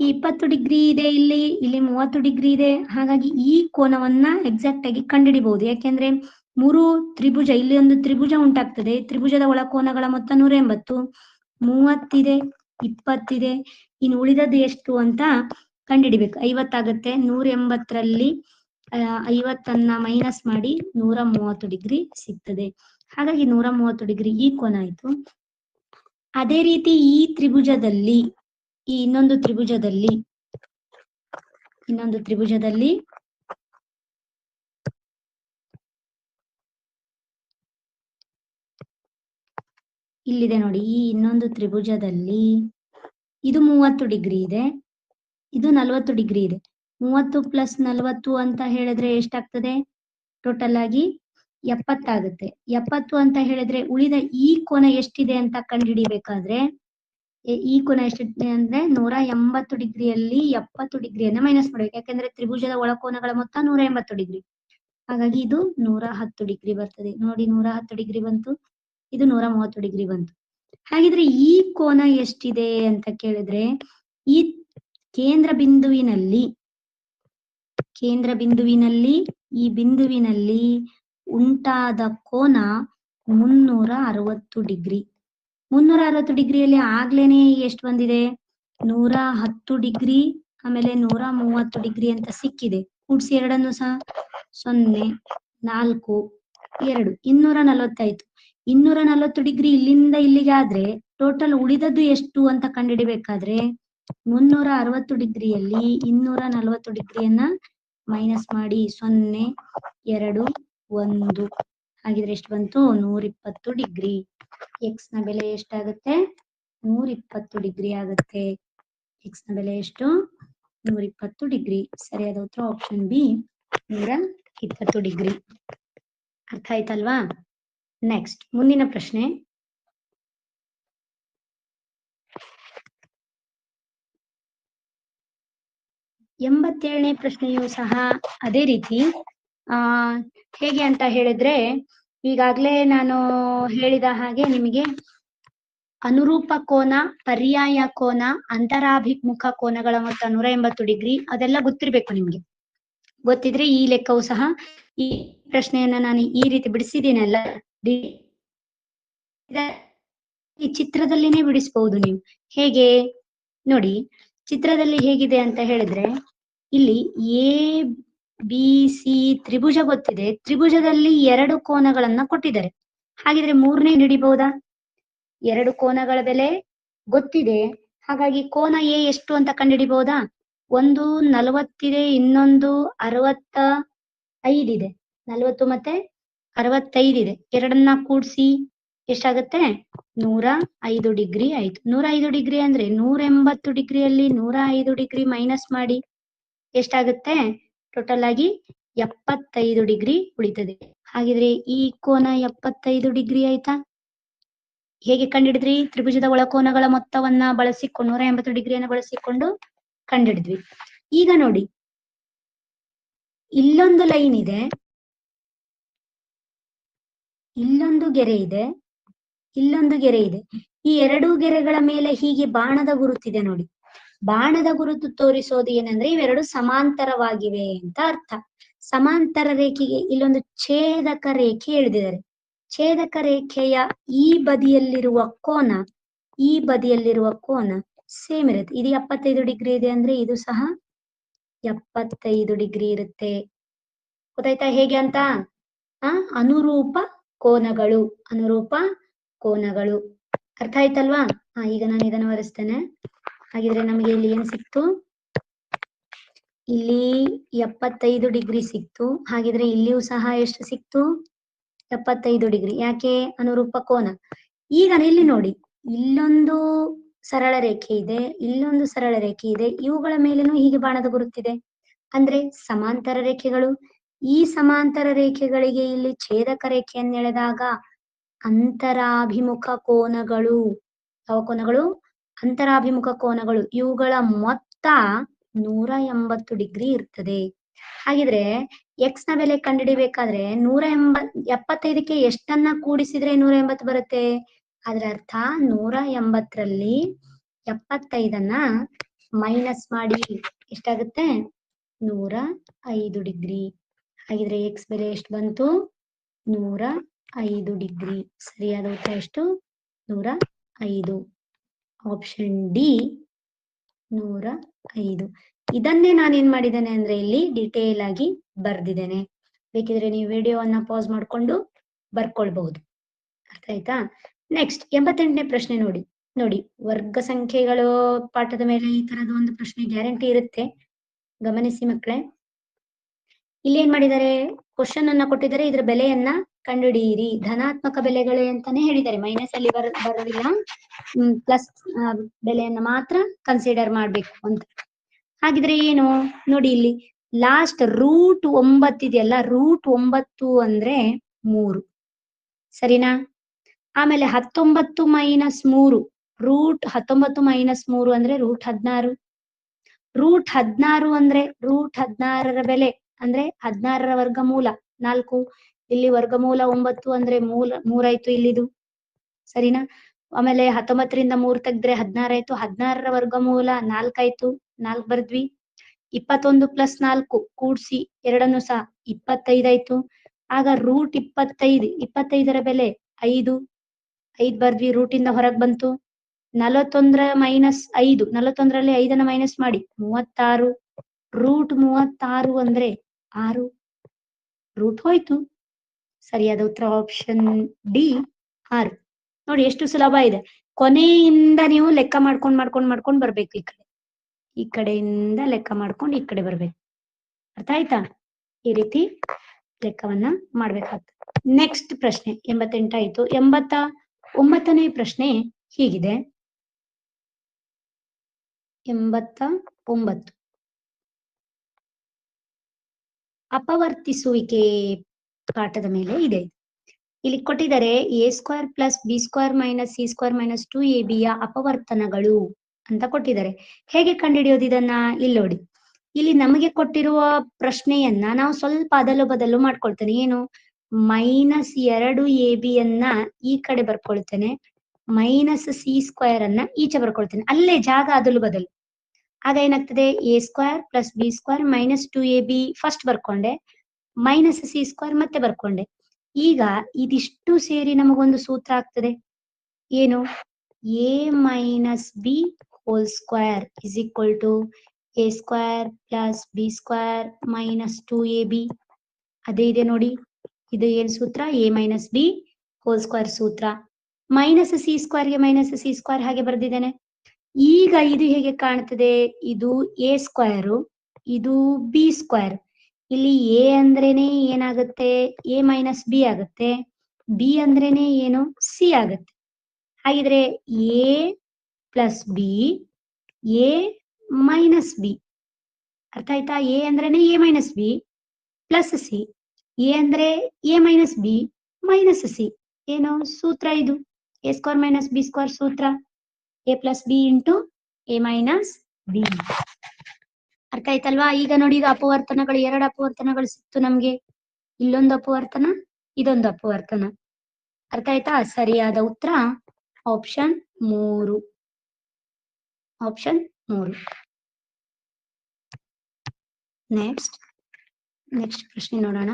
ಈ 20 ಡಿಗ್ರಿ ಇದೆ, ಇಲ್ಲಿ 30 ಡಿಗ್ರಿ ಇದೆ. ಹಾಗಾಗಿ ಈ ಕೋನವನ್ನ ಎಕ್ಸಾಕ್ಟ್ ಆಗಿ ಕಂಡುಹಿಡಿಬಹುದು. ಯಾಕೆಂದ್ರೆ 3 ತ್ರಿಭುಜ, ಇಲ್ಲಿ ಒಂದು ತ್ರಿಭುಜ ಉಂಟಾಗ್ತದೆ. ತ್ರಿಭುಜದ ಒಳಕೋನಗಳ ಮೊತ್ತ 180, 30 ಇದೆ, 20 ಇದೆ. ಇನ್ನು ಉಳಿದದ್ದು ಎಷ್ಟು ಅಂತ ಕಂಡುಹಿಡಿಬೇಕು. 50 ಆಗುತ್ತೆ. 180ರಲ್ಲಿ 50ಅನ್ನ ಮೈನಸ್ ಮಾಡಿ 130 ಡಿಗ್ರಿ ಸಿಗ್ತದೆ. ಹಾಗಾಗಿ 130 ಡಿಗ್ರಿ ಈ ಕೋನ ಆಯ್ತು. ಅದೇ ರೀತಿ ಈ ತ್ರಿಭುಜದಲ್ಲಿ, ಈ ಇನ್ನೊಂದು ತ್ರಿಭುಜದಲ್ಲಿ ಇಲ್ಲಿದೆ ನೋಡಿ, ಈ ಇನ್ನೊಂದು ತ್ರಿಭುಜದಲ್ಲಿ ಇದು 30 ಡಿಗ್ರಿ ಇದೆ, ಇದು 40 ಡಿಗ್ರಿ ಇದೆ. 30 ಪ್ಲಸ್ 40 ಅಂತ ಹೇಳಿದ್ರೆ ಎಷ್ಟಾಗ್ತದೆ? ಟೋಟಲ್ ಆಗಿ 70 ಆಗುತ್ತೆ. 70 ಅಂತ ಹೇಳಿದ್ರೆ ಉಳಿದ ಈ ಕೋನ ಎಷ್ಟಿದೆ ಅಂತ ಕಂಡುಹಿಡಿಬೇಕಾದ್ರೆ ಈ ಕೋನ ಎಷ್ಟಿದೆ ಅಂದ್ರೆ 180 ಡಿಗ್ರಿಯಲ್ಲಿ 70 ಡಿಗ್ರಿಯನ್ನ ಮೈನಸ್ ಮಾಡ್ಬೇಕು. ಯಾಕಂದ್ರೆ ತ್ರಿಭುಜದ ಒಳಕೋನಗಳ ಮೊತ್ತ 180 ಡಿಗ್ರಿ. ಹಾಗಾಗಿ ಇದು 110 ಡಿಗ್ರಿ ಬರ್ತದೆ. ನೋಡಿ, 110 ಡಿಗ್ರಿ ಬಂತು, ಇದು 130 ಡಿಗ್ರಿ ಬಂತು. ಹಾಗಿದ್ರೆ ಈ ಕೋನ ಎಷ್ಟಿದೆ ಅಂತ ಕೇಳಿದ್ರೆ, ಈ ಕೇಂದ್ರ ಬಿಂದುವಿನಲ್ಲಿ ಈ ಬಿಂದುವಿನಲ್ಲಿ ಉಂಟಾದ ಕೋನ 360 ಡಿಗ್ರಿ. 360 ಡಿಗ್ರಿಯಲ್ಲಿ ಆಗ್ಲೇನೆ ಎಷ್ಟು ಬಂದಿದೆ? 110 ಡಿಗ್ರಿ, ಆಮೇಲೆ 130 ಡಿಗ್ರಿ ಅಂತ ಸಿಕ್ಕಿದೆ. ಕೂಡಿಸಿ ಎರಡನ್ನು ಸಹ 0, 4, 2, 240 ಆಯ್ತು. 240 ಡಿಗ್ರಿ ಇಲ್ಲಿಂದ ಇಲ್ಲಿಗೆ ಆದ್ರೆ ಟೋಟಲ್ ಉಳಿದದ್ದು ಎಷ್ಟು ಅಂತ ಕಂಡುಹಿಡಿಬೇಕಾದ್ರೆ 360 ಡಿಗ್ರಿಯಲ್ಲಿ 240 ಡಿಗ್ರಿಯನ್ನ ಮೈನಸ್ ಮಾಡಿ 0, 2, 1. ಹಾಗಿದ್ರೆ ಎಷ್ಟು ಬಂತು? 120 ಡಿಗ್ರಿ. ಎಕ್ಸ್ ನ ಬೆಲೆ ಎಷ್ಟಾಗುತ್ತೆ? 120 ಡಿಗ್ರಿ ಆಗುತ್ತೆ. ಎಕ್ಸ್ ನ ಬೆಲೆ ಎಷ್ಟು? 120 ಡಿಗ್ರಿ. ಸರಿಯಾದ ಉತ್ತರ ಆಪ್ಷನ್ ಬಿ, 120 ಡಿಗ್ರಿ. ಅರ್ಥ ಆಯ್ತಲ್ವಾ? ನೆಕ್ಸ್ಟ್ ಮುಂದಿನ ಪ್ರಶ್ನೆ. ಎಂಬತ್ತೇಳನೇ ಪ್ರಶ್ನೆಯು ಸಹ ಅದೇ ರೀತಿ ಹೇಗೆ ಅಂತ ಹೇಳಿದ್ರೆ, ಈಗಾಗಲೇ ನಾನು ಹೇಳಿದ ಹಾಗೆ ನಿಮಗೆ ಅನುರೂಪ ಕೋನ, ಪರ್ಯಾಯ ಕೋನ, ಅಂತರಾಭಿಮುಖ ಕೋನಗಳ ಮೊತ್ತ 180 ಡಿಗ್ರಿ ಅದೆಲ್ಲ ಗೊತ್ತಿರ್ಬೇಕು ನಿಮ್ಗೆ. ಗೊತ್ತಿದ್ರೆ ಈ ಲೆಕ್ಕವು ಸಹ, ಈ ಪ್ರಶ್ನೆಯನ್ನ ನಾನು ಈ ರೀತಿ ಬಿಡಿಸಿದ್ದೀನಲ್ಲ, ಈ ಚಿತ್ರದಲ್ಲಿನೇ ಬಿಡಿಸಬಹುದು ನೀವು. ಹೇಗೆ ನೋಡಿ, ಚಿತ್ರದಲ್ಲಿ ಹೇಗಿದೆ ಅಂತ ಹೇಳಿದ್ರೆ, ಇಲ್ಲಿ ಎ ಬಿ ಸಿ ತ್ರಿಭುಜ ಗೊತ್ತಿದೆ. ತ್ರಿಭುಜದಲ್ಲಿ 2 ಕೋನಗಳನ್ನ ಕೊಟ್ಟಿದ್ದಾರೆ. ಹಾಗಿದ್ರೆ ಮೂರನೇ ಹಿಡಿಬಹುದಾ? 2 ಕೋನಗಳ ಬೆಲೆ ಗೊತ್ತಿದೆ. ಹಾಗಾಗಿ ಕೋನ ಎ ಎಷ್ಟು ಅಂತ ಕಂಡುಹಿಡಿಬಹುದಾ? ಒಂದು 40 ಇದೆ, ಇನ್ನೊಂದು 65 ಇದೆ. 40 ಮತ್ತೆ 65 ಇದೆ. ಎರಡನ್ನ ಕೂಡಿಸಿ ಎಷ್ಟಾಗುತ್ತೆ? 105 ಡಿಗ್ರಿ ಆಯ್ತು. 105 ಡಿಗ್ರಿ ಅಂದ್ರೆ 180 ಡಿಗ್ರಿಯಲ್ಲಿ 105 ಡಿಗ್ರಿ ಮೈನಸ್ ಮಾಡಿ ಎಷ್ಟಾಗುತ್ತೆ? ಟೋಟಲ್ ಆಗಿ 75 ಡಿಗ್ರಿ ಉಳಿತದೆ. ಹಾಗಿದ್ರೆ ಈ ಕೋನ 75 ಡಿಗ್ರಿ ಆಯ್ತಾ? ಹೇಗೆ ಕಂಡುಹಿಡಿದ್ರಿ? ತ್ರಿಭುಜದ ಒಳಕೋನಗಳ ಮೊತ್ತವನ್ನ ಬಳಸಿಕೊಂಡು 180 ಡಿಗ್ರಿಯನ್ನು ಬಳಸಿಕೊಂಡು ಕಂಡುಹಿಡಿದ್ವಿ. ಈಗ ನೋಡಿ, ಇಲ್ಲೊಂದು ಲೈನ್ ಇದೆ, ಇಲ್ಲೊಂದು ಗೆರೆ ಇದೆ, ಇಲ್ಲೊಂದು ಗೆರೆ ಇದೆ. ಈ 2 ಗೆರೆಗಳ ಮೇಲೆ ಹೀಗೆ ಬಾಣದ ಗುರುತಿದೆ ನೋಡಿ. ಬಾಣದ ಗುರುತು ತೋರಿಸೋದು ಏನಂದ್ರೆ ಇವೆರಡು ಸಮಾಂತರವಾಗಿವೆ ಅಂತ ಅರ್ಥ. ಸಮಾಂತರ ರೇಖೆಗೆ ಇಲ್ಲೊಂದು ಛೇದಕ ರೇಖೆ ಎಳೆದಿದ್ದಾರೆ. ಛೇದಕ ರೇಖೆಯ ಈ ಬದಿಯಲ್ಲಿರುವ ಕೋನ ಸೇಮ್ ಇರುತ್ತೆ. ಇದು 75 ಡಿಗ್ರಿ ಇದೆ ಅಂದ್ರೆ ಇದು ಸಹ 75 ಡಿಗ್ರಿ ಇರುತ್ತೆ. ಗೊತ್ತಾಯ್ತಾ ಹೇಗೆ ಅಂತ? ಅನುರೂಪ ಕೋನಗಳು. ಅರ್ಥ ಆಯ್ತಲ್ವಾ? ಈಗ ನಾನು ಇದನ್ನು ಬರೆಸ್ತೇನೆ. ಹಾಗಿದ್ರೆ ನಮಗೆ ಇಲ್ಲಿ ಏನ್ ಸಿಕ್ತು? ಇಲ್ಲಿ 75 ಡಿಗ್ರಿ ಸಿಕ್ತು. ಹಾಗಿದ್ರೆ ಇಲ್ಲಿಯೂ ಸಹ ಎಷ್ಟು ಸಿಕ್ತು? 75 ಡಿಗ್ರಿ. ಯಾಕೆ? ಅನುರೂಪ ಕೋನ. ಈಗ ಇಲ್ಲಿ ನೋಡಿ, ಇಲ್ಲೊಂದು ಸರಳ ರೇಖೆ ಇದೆ, ಇಲ್ಲೊಂದು ಸರಳ ರೇಖೆ ಇದೆ. ಇವುಗಳ ಮೇಲೇನೂ ಹೀಗೆ ಬಾಣದ ಗುರುತಿದೆ. ಅಂದ್ರೆ ಸಮಾಂತರ ರೇಖೆಗಳು. ಈ ಸಮಾಂತರ ರೇಖೆಗಳಿಗೆ ಇಲ್ಲಿ ಛೇದಕ ರೇಖೆಯನ್ನು ಎಳೆದಾಗ ಅಂತರಾಭಿಮುಖ ಕೋನಗಳು. ಯಾವ ಕೋನಗಳು? ಅಂತರಾಭಿಮುಖ ಕೋನಗಳು. ಇವುಗಳ ಮೊತ್ತ 180 ಡಿಗ್ರಿ ಇರ್ತದೆ. ಹಾಗಿದ್ರೆ ಎಕ್ಸ್ ನ ಬೆಲೆ ಕಂಡುಹಿಡಿಬೇಕಾದ್ರೆ 175ಕ್ಕೆ ಎಷ್ಟನ್ನ ಕೂಡಿಸಿದ್ರೆ 180 ಬರುತ್ತೆ? ಅದರ ಅರ್ಥ 180ರಲ್ಲಿ 75ಅನ್ನ ಮೈನಸ್ ಮಾಡಿ ಎಷ್ಟಾಗುತ್ತೆ 105 ಡಿಗ್ರಿ. ಹಾಗಿದ್ರೆ ಎಕ್ಸ್ ಬೆಲೆ ಎಷ್ಟು ಬಂತು 105 ಡಿಗ್ರಿ. ಸರಿಯಾದ ಉತ್ತರ ಎಷ್ಟು 105. Option D 105. ಇದನ್ನೇ ನಾನೇನ್ ಮಾಡಿದ್ದೇನೆ ಅಂದ್ರೆ ಇಲ್ಲಿ ಡಿಟೇಲ್ ಆಗಿ ಬರ್ದಿದ್ದೇನೆ. ಬೇಕಿದ್ರೆ ನೀವು ವಿಡಿಯೋವನ್ನ ಪಾಸ್ ಮಾಡ್ಕೊಂಡು ಬರ್ಕೊಳ್ಬಹುದು. ಅರ್ಥ ಆಯ್ತಾ? ನೆಕ್ಸ್ಟ್ 88ನೇ ಪ್ರಶ್ನೆ ನೋಡಿ ವರ್ಗ ಸಂಖ್ಯೆಗಳು ಪಾಠದ ಮೇಲೆ ಈ ತರದ ಒಂದು ಪ್ರಶ್ನೆ ಗ್ಯಾರಂಟಿ ಇರುತ್ತೆ. ಗಮನಿಸಿ ಮಕ್ಕಳೇ, ಇಲ್ಲಿ ಏನ್ ಮಾಡಿದ್ದಾರೆ, ಕ್ವಶನ್ ಅನ್ನ ಕೊಟ್ಟಿದ್ದಾರೆ, ಇದ್ರ ಬೆಲೆಯನ್ನ ಕಂಡುಹಿಡಿಯಿರಿ. ಧನಾತ್ಮಕ ಬೆಲೆಗಳು ಅಂತಾನೆ ಹೇಳಿದ್ದಾರೆ, ಮೈನಸ್ ಅಲ್ಲಿ ಬರೋದಿಲ್ಲ, ಪ್ಲಸ್ ಬೆಲೆಯನ್ನ ಮಾತ್ರ ಕನ್ಸಿಡರ್ ಮಾಡ್ಬೇಕು ಅಂತ. ಹಾಗಿದ್ರೆ ಏನು ನೋಡಿ, ಇಲ್ಲಿ ಲಾಸ್ಟ್ ರೂಟ್ 9 ಇದೆಯಲ್ಲ, ರೂಟ್ 9 ಅಂದ್ರೆ 3, ಸರಿನಾ? ಆಮೇಲೆ 19 ಮೈನಸ್ 3, ರೂಟ್ 19 ಮೈನಸ್ 3 ಅಂದ್ರೆ ರೂಟ್ 16. ರೂಟ್ 16 ಅಂದ್ರೆ ರೂಟ್ 16ರ ಬೆಲೆ ಅಂದ್ರೆ 16ರ ವರ್ಗಮೂಲ 4. ಇಲ್ಲಿ ವರ್ಗಮೂಲ 9 ಅಂದ್ರೆ 3 ಆಯ್ತು ಇಲ್ಲಿದು, ಸರಿನಾ? ಆಮೇಲೆ 19ರಿಂದ 3 ತೆಗೆದ್ರೆ 16 ಆಯ್ತು, 16ರ ವರ್ಗಮೂಲ 4 ಆಯ್ತು, 4 ಬರ್ದ್ವಿ. 21 ಪ್ಲಸ್ 4 ಕೂಡ್ಸಿ ಎರಡನ್ನು ಸಹ 25 ಆಯ್ತು. ಆಗ ರೂಟ್ 25ರ ಬೆಲೆ 5 ಬರ್ದ್ವಿ, ರೂಟಿಂದ ಹೊರಗೆ ಬಂತು. 41 ಮೈನಸ್ 5, 41ರಲ್ಲಿ 5ಅನ್ನ ಮೈನಸ್ ಮಾಡಿ 36. ರೂಟ್ 36 ಅಂದ್ರೆ 6, ರೂಟ್ ಹೋಯ್ತು. ಸರಿಯಾದ ಉತ್ತರ ಆಪ್ಷನ್ ಡಿ 6. ನೋಡಿ ಎಷ್ಟು ಸುಲಭ ಇದೆ. ಕೊನೆಯಿಂದ ನೀವು ಲೆಕ್ಕ ಮಾಡ್ಕೊಂಡು ಬರ್ಬೇಕು. ಈ ಕಡೆಯಿಂದ ಲೆಕ್ಕ ಮಾಡ್ಕೊಂಡು ಈ ಕಡೆ ಬರ್ಬೇಕು. ಅರ್ಥ ಆಯ್ತಾ? ಈ ರೀತಿ ಲೆಕ್ಕವನ್ನ ಮಾಡ್ಬೇಕಾಗ್ತದೆ. ನೆಕ್ಸ್ಟ್ ಪ್ರಶ್ನೆ 88 ಆಯ್ತು. 89ನೇ ಪ್ರಶ್ನೆ ಹೀಗಿದೆ. 89 ಅಪವರ್ತಿಸುವಿಕೆ ಪಾಠದ ಮೇಲೆ ಇದೆ. ಇಲ್ಲಿ ಕೊಟ್ಟಿದ್ದಾರೆ a² plus b² minus c² minus 2ab ಯ ಅಪವರ್ತನಗಳು ಅಂತ ಕೊಟ್ಟಿದ್ದಾರೆ. ಹೇಗೆ ಕಂಡುಹಿಡಿಯೋದು ಇದನ್ನ? ಇಲ್ಲಿ ನೋಡಿ, ಇಲ್ಲಿ ನಮಗೆ ಕೊಟ್ಟಿರುವ ಪ್ರಶ್ನೆಯನ್ನ ನಾವು ಸ್ವಲ್ಪ ಅದಲು ಬದಲು ಮಾಡ್ಕೊಳ್ತೇನೆ. ಏನು, -2ab ಅನ್ನ ಈ ಕಡೆ ಬರ್ಕೊಳ್ತೇನೆ, -c² ಅನ್ನ ಈಚೆ ಬರ್ಕೊಳ್ತೇನೆ. ಅಲ್ಲೇ ಜಾಗ ಅದಲು ಬದಲು. ಆಗ ಏನಾಗ್ತದೆ, a² plus b² minus 2ab first ಬರ್ಕೊಂಡೆ, ಮೈನಸ್ c² ಮತ್ತೆ ಬರ್ಕೊಂಡೆ. ಈಗ ಇದಿಷ್ಟು ಸೇರಿ ನಮಗೊಂದು ಸೂತ್ರ ಆಗ್ತದೆ. ಏನು, a minus b whole square is equal to a² plus b² minus 2ab. ಅದೇ ಇದೆ ನೋಡಿ, ಇದು ಏನ್ ಸೂತ್ರ, a minus b whole square ಸೂತ್ರ. ಮೈನಸ್ c² ಗೆ ಮೈನಸ್ c² ಹಾಗೆ ಬರ್ದಿದ್ದೇನೆ. ಈಗ ಇದು ಹೇಗೆ ಕಾಣ್ತದೆ, ಇದು a², ಇದು b². ಇಲ್ಲಿ a ಅಂದ್ರೇನೆ ಏನಾಗುತ್ತೆ, a ಮೈನಸ್ b ಆಗುತ್ತೆ, b ಅಂದ್ರೇನೆ ಏನು, c ಆಗುತ್ತೆ. ಹಾಗಿದ್ರೆ a plus b, a minus b. ಅರ್ಥ ಆಯ್ತಾ? a ಅಂದ್ರೇನೆ a minus b plus c, a ಅಂದ್ರೆ a minus b minus c. ಏನು ಸೂತ್ರ ಇದು, a² ಮೈನಸ್ b² ಸೂತ್ರ, a plus b into a minus b. ಅರ್ಥ ಆಯ್ತಲ್ವಾ? ಈಗ ನೋಡಿ, ಇದು ಅಪವರ್ತನಗಳು, 2 ಅಪವರ್ತನಗಳು ಸಿಕ್ತು ನಮ್ಗೆ. ಇಲ್ಲೊಂದು ಅಪವರ್ತನ, ಇದೊಂದು ಅಪವರ್ತನ. ಅರ್ಥ ಆಯ್ತಾ? ಸರಿಯಾದ ಉತ್ತರ ಆಪ್ಷನ್ 3. ಆಪ್ಷನ್ 3. ನೆಕ್ಸ್ಟ್ ಪ್ರಶ್ನೆ ನೋಡೋಣ.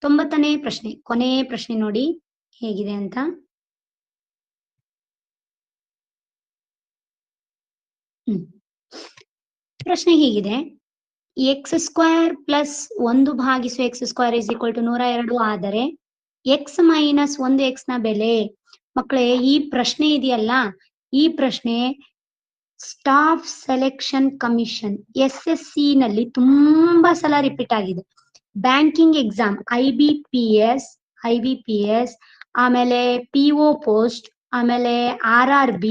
ತೊಂಬತ್ತನೇ ಪ್ರಶ್ನೆ, ಕೊನೆಯ ಪ್ರಶ್ನೆ ನೋಡಿ ಹೇಗಿದೆ ಅಂತ. ಪ್ರಶ್ನೆ ಹೀಗಿದೆ, x² ಪ್ಲಸ್ 1 ಭಾಗಿಸು x² ಇಸ್ ಈಕ್ವಲ್ ಟು 102 ಆದರೆ x ಮೈನಸ್ 1x ನ ಬೆಲೆ. ಮಕ್ಕಳೇ, ಈ ಪ್ರಶ್ನೆ ಇದೆಯಲ್ಲ, ಈ ಪ್ರಶ್ನೆ ಸ್ಟಾಫ್ ಸೆಲೆಕ್ಷನ್ ಕಮಿಷನ್ SSC ನಲ್ಲಿ ತುಂಬಾ ಸಲ ರಿಪೀಟ್ ಆಗಿದೆ. ಬ್ಯಾಂಕಿಂಗ್ ಎಕ್ಸಾಮ್, IBPS, ಆಮೇಲೆ PO ಪೋಸ್ಟ್, ಆಮೇಲೆ RRB,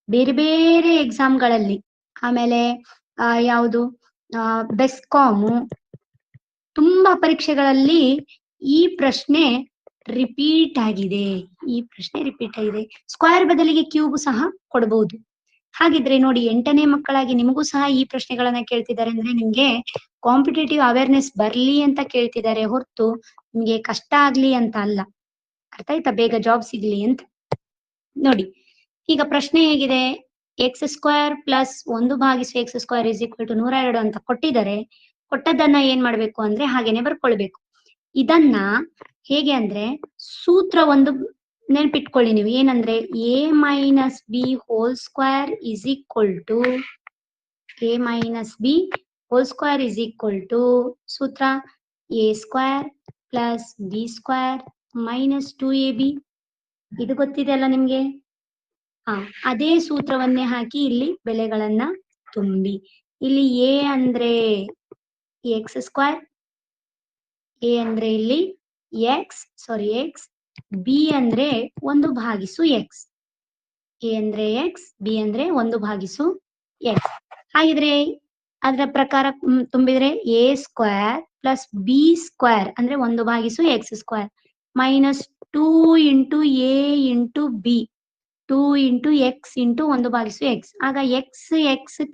ಬೇರೆ ಬೇರೆ ಎಕ್ಸಾಮ್ಗಳಲ್ಲಿ, ಆಮೇಲೆ ಯಾವುದು ಬೆಸ್ಕಾಮು, ತುಂಬಾ ಪರೀಕ್ಷೆಗಳಲ್ಲಿ ಈ ಪ್ರಶ್ನೆ ರಿಪೀಟ್ ಆಗಿದೆ. ಸ್ಕ್ವೇರ್ ಬದಲಿಗೆ ಕ್ಯೂಬ್ ಸಹ ಕೊಡಬಹುದು. ಹಾಗಿದ್ರೆ ನೋಡಿ 8ನೇ ಮಕ್ಕಳಾಗಿ ನಿಮಗೂ ಸಹ ಈ ಪ್ರಶ್ನೆಗಳನ್ನ ಕೇಳ್ತಿದ್ದಾರೆ ಅಂದ್ರೆ ನಿಮ್ಗೆ ಕಾಂಪಿಟೇಟಿವ್ ಅವೇರ್ನೆಸ್ ಬರ್ಲಿ ಅಂತ ಕೇಳ್ತಿದ್ದಾರೆ ಹೊರತು ನಿಮ್ಗೆ ಕಷ್ಟ ಆಗ್ಲಿ ಅಂತ ಅಲ್ಲ. ಅರ್ಥ ಆಯ್ತಾ? ಬೇಗ ಜಾಬ್ ಸಿಗ್ಲಿ ಅಂತ. ನೋಡಿ ಈಗ ಪ್ರಶ್ನೆ ಹೇಗಿದೆ, x² plus 1/x² is equal to 102 ಅಂತ ಕೊಟ್ಟಿದ್ದಾರೆ. ಕೊಟ್ಟದ್ದನ್ನ ಏನ್ ಮಾಡ್ಬೇಕು ಅಂದ್ರೆ ಹಾಗೇನೆ ಬರ್ಕೊಳ್ಬೇಕು. ಇದನ್ನ ಹೇಗೆ ಅಂದ್ರೆ ಸೂತ್ರ ಒಂದು ನೆನ್ಪಿಟ್ಕೊಳ್ಳಿ ನೀವು, ಏನಂದ್ರೆ a minus b whole square is equal to a minus b whole square is equal to ಸೂತ್ರ a² plus b² minus 2ab. ಇದು ಗೊತ್ತಿದೆ ಅಲ್ಲ ನಿಮ್ಗೆ? ಅದೇ ಸೂತ್ರವನ್ನೇ ಹಾಕಿ ಇಲ್ಲಿ ಬೆಲೆಗಳನ್ನ ತುಂಬಿ. ಇಲ್ಲಿ a ಅಂದ್ರೆ x², a ಅಂದ್ರೆ ಇಲ್ಲಿ x, b ಅಂದ್ರೆ 1/x, a ಅಂದ್ರೆ x, b ಅಂದ್ರೆ 1/x. ಹಾಗಿದ್ರೆ ಅದರ ಪ್ರಕಾರ ತುಂಬಿದ್ರೆ a² ಪ್ಲಸ್ b² ಅಂದ್ರೆ 1/x² minus 2 into a into b, 2 into x into 1/x. ಆಗ x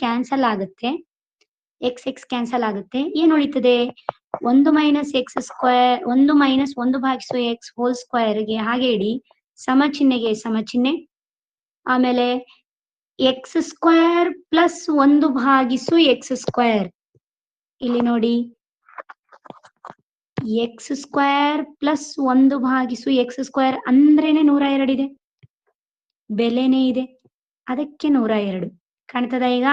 ಕ್ಯಾನ್ಸಲ್ ಆಗುತ್ತೆ, x ಕ್ಯಾನ್ಸಲ್ ಆಗುತ್ತೆ. ಏನ್ ಉಳಿತದೆ? 1 minus x², 1 minus 1/x hole ಸ್ಕ್ವೇರ್ಗೆ ಹಾಗೆ ಇಡಿ, ಸಮಚಿಹ್ನೆಗೆ ಸಮಚಿಹ್ನೆ. ಆಮೇಲೆ x² ಪ್ಲಸ್ 1/x². ಇಲ್ಲಿ ನೋಡಿ x² ಪ್ಲಸ್ 1/x² ಅಂದ್ರೇನೆ 102 ಇದೆ, ಬೆಲೆನೇ ಇದೆ, ಅದಕ್ಕೆ 102 ಕಾಣ್ತದ ಈಗ?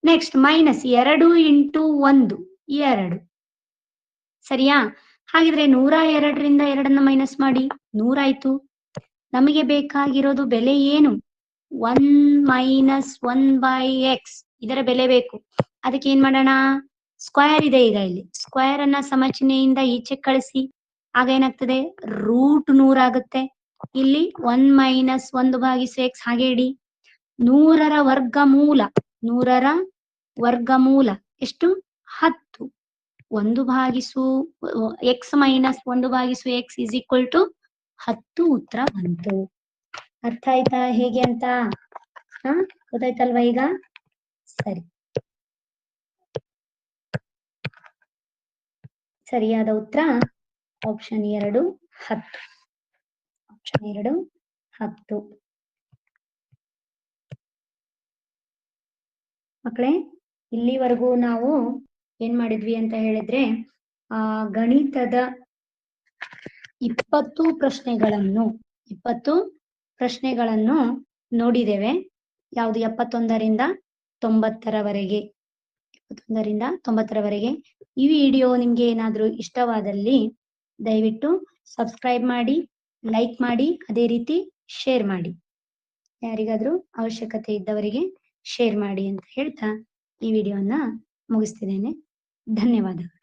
ನೆಕ್ಸ್ಟ್ ಮೈನಸ್ 2 ಇಂಟು 1 2, ಸರಿಯಾ? ಹಾಗಿದ್ರೆ 102ರಿಂದ 2 ಮೈನಸ್ ಮಾಡಿ 100 ಆಯ್ತು. ನಮಗೆ ಬೇಕಾಗಿರೋದು ಬೆಲೆ ಏನು? 1 ಮೈನಸ್ 1/x, ಇದರ ಬೆಲೆ ಬೇಕು. ಅದಕ್ಕೆ ಏನ್ ಮಾಡೋಣ? ಸ್ಕ್ವೇರ್ ಇದೆ ಈಗ, ಇಲ್ಲಿ ಸ್ಕ್ವೇರ್ ಅನ್ನ ಸಮಚಿಹ್ನೆಯಿಂದ ಈಚೆ ಕಳಿಸಿ, ಆಗ ಏನಾಗ್ತದೆ? ರೂಟ್ 100 ಆಗುತ್ತೆ. ಇಲ್ಲಿ 1 ಮೈನಸ್ 1/x ಹಾಗೆ ಇಡಿ. 100ರ ವರ್ಗಮೂಲ, 100ರ ವರ್ಗಮೂಲ ಎಷ್ಟು? 10. 1/x minus 1/x is equal to 10 ಉತ್ತರ ಬಂತು. ಅರ್ಥ ಆಯ್ತಾ ಹೇಗೆ ಅಂತ? ಗೊತ್ತಾಯ್ತಲ್ವಾ ಈಗ? ಸರಿ, ಸರಿಯಾದ ಉತ್ತರ ಆಪ್ಷನ್ 2 10. ಆಪ್ಷನ್ 2 10. ಮಕ್ಕಳೇ, ಇಲ್ಲಿವರೆಗೂ ನಾವು ಏನ್ ಮಾಡಿದ್ವಿ ಅಂತ ಹೇಳಿದ್ರೆ ಗಣಿತದ 20 ಪ್ರಶ್ನೆಗಳನ್ನು ನೋಡಿದ್ದೇವೆ. ಯಾವುದು? 71ರಿಂದ 90ರವರೆಗೆ. 71ರಿಂದ 90ರವರೆಗೆ. ಈ ವಿಡಿಯೋ ನಿಮ್ಗೆ ಏನಾದ್ರೂ ಇಷ್ಟವಾದಲ್ಲಿ ದಯವಿಟ್ಟು ಸಬ್ಸ್ಕ್ರೈಬ್ ಮಾಡಿ, ಲೈಕ್ ಮಾಡಿ, ಅದೇ ರೀತಿ ಶೇರ್ ಮಾಡಿ. ಯಾರಿಗಾದ್ರೂ ಅವಶ್ಯಕತೆ ಇದ್ದವರಿಗೆ ಶೇರ್ ಮಾಡಿ ಅಂತ ಹೇಳ್ತಾ ಈ ವಿಡಿಯೋನ ಮುಗಿಸ್ತಿದ್ದೇನೆ. ಧನ್ಯವಾದಗಳು.